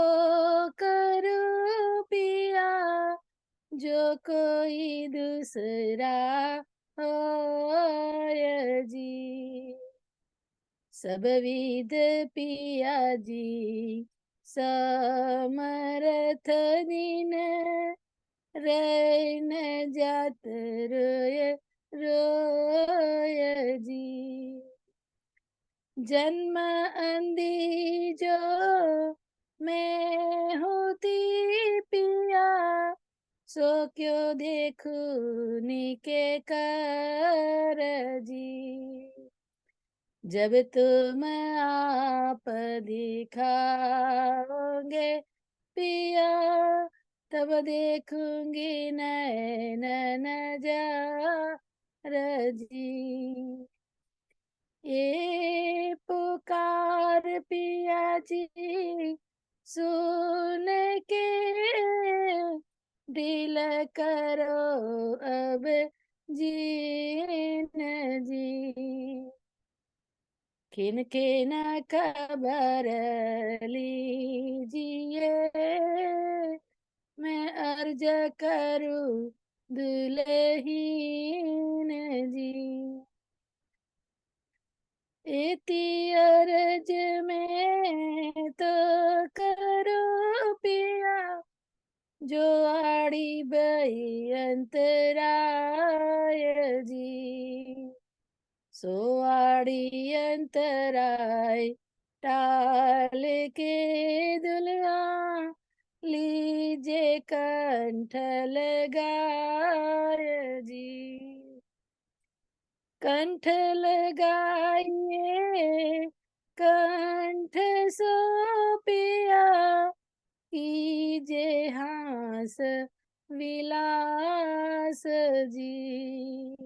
करो पिया, जो कोई दूसरा होय जी। सब विद पिया जी समर्थ दिन, रैन जात रोय रोय जी। जन्म अंधी जो मैं होती पिया, सो क्यों देखूं निके कर जी। जब तुम आप दिखाओगे पिया, तब देखूंगी नैन नजार जी। ये पुकार पिया जी सुन के, दिल करो अब जीन जी। खिन खिन खबर लीजिए, मैं अर्ज करूं दुल्हीन जी। इति अर्ज में तो करो पिया, जो आड़ी बई अंतराय जी। सो आड़ी अंतराय टाल के दुल्हा, लीजे कंठ लगाय जी। कंठ लगाइए कंठ सो पिया, कीजे हास विलास जी।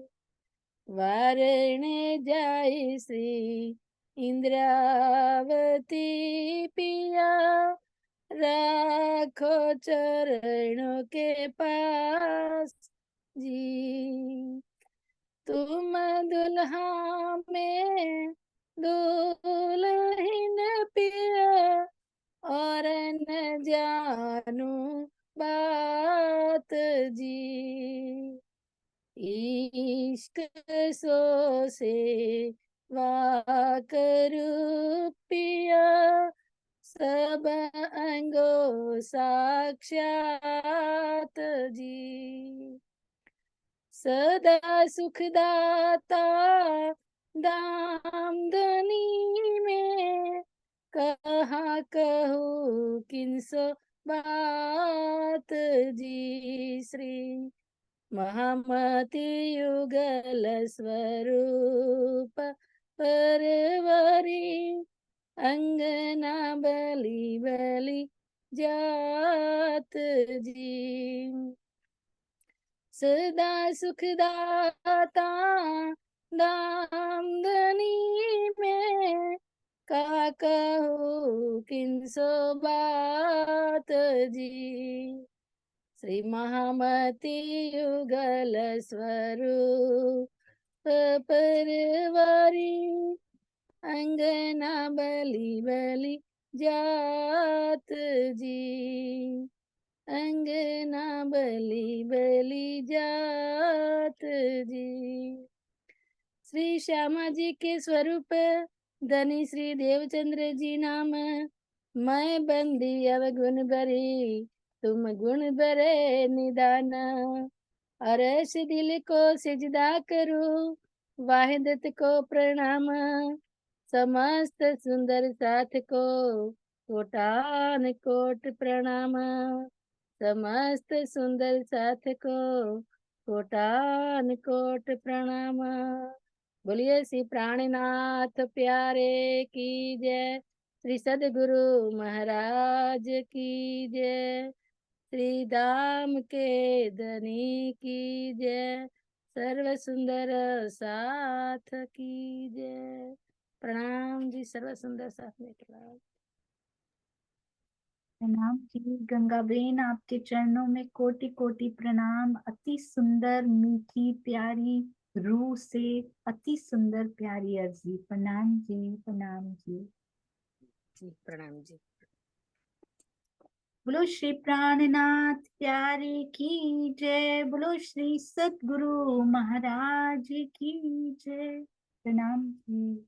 वारण जाय श्री इंद्रावती पिया, राखो चरणों के पास जी। तुम दुल्हा में दुल्हन पिया, और न जानू बात जी। इश्क सो से वाकरू पिया, सब अंगो साक्षात जी। सदा सुखदाता दामदनी में, कहाँ कहूँ किनसो बात जी। श्री महामति युगल स्वरूप परवरी, अंगना बलि बलि जात जी। सदा सुखदाता दामदनी में, का कहो किनसो बात जी। श्री महामति युगल स्वरूप परवारी, अंगना बलि बलि जात जी। अंगना बलि बलि जात जी। श्री श्यामा जी के स्वरूप धनी श्री देवचंद्र जी नाम, मैं बंदी अवगुण भरी, तुम गुण भरे निदान। अरस दिल को सिजदा करूं, वाहिदत को प्रणाम। समस्त सुंदर साथ को कोटान कोट प्रणाम। समस्त सुंदर साथ को कोटान कोट प्रणाम। बोलिए श्री प्राणनाथ प्यारे की जय, श्री सदगुरु महाराज की जय, श्री धाम के धनी की जय, सर्व सुंदर साथ की जय। प्रणाम जी, सर्व सुंदर साथ में प्रणाम। प्रणाम जी गंगा बेन, आपके चरणों में कोटि कोटि प्रणाम। अति सुंदर मीठी प्यारी रूह से अति सुंदर प्यारी अर्जी। प्रणाम जी, प्रणाम जी। जी प्रणाम जी। बोलो श्री प्राणनाथ प्यारे की जय, बोलो श्री सतगुरु महाराज की जय। प्रणाम जी।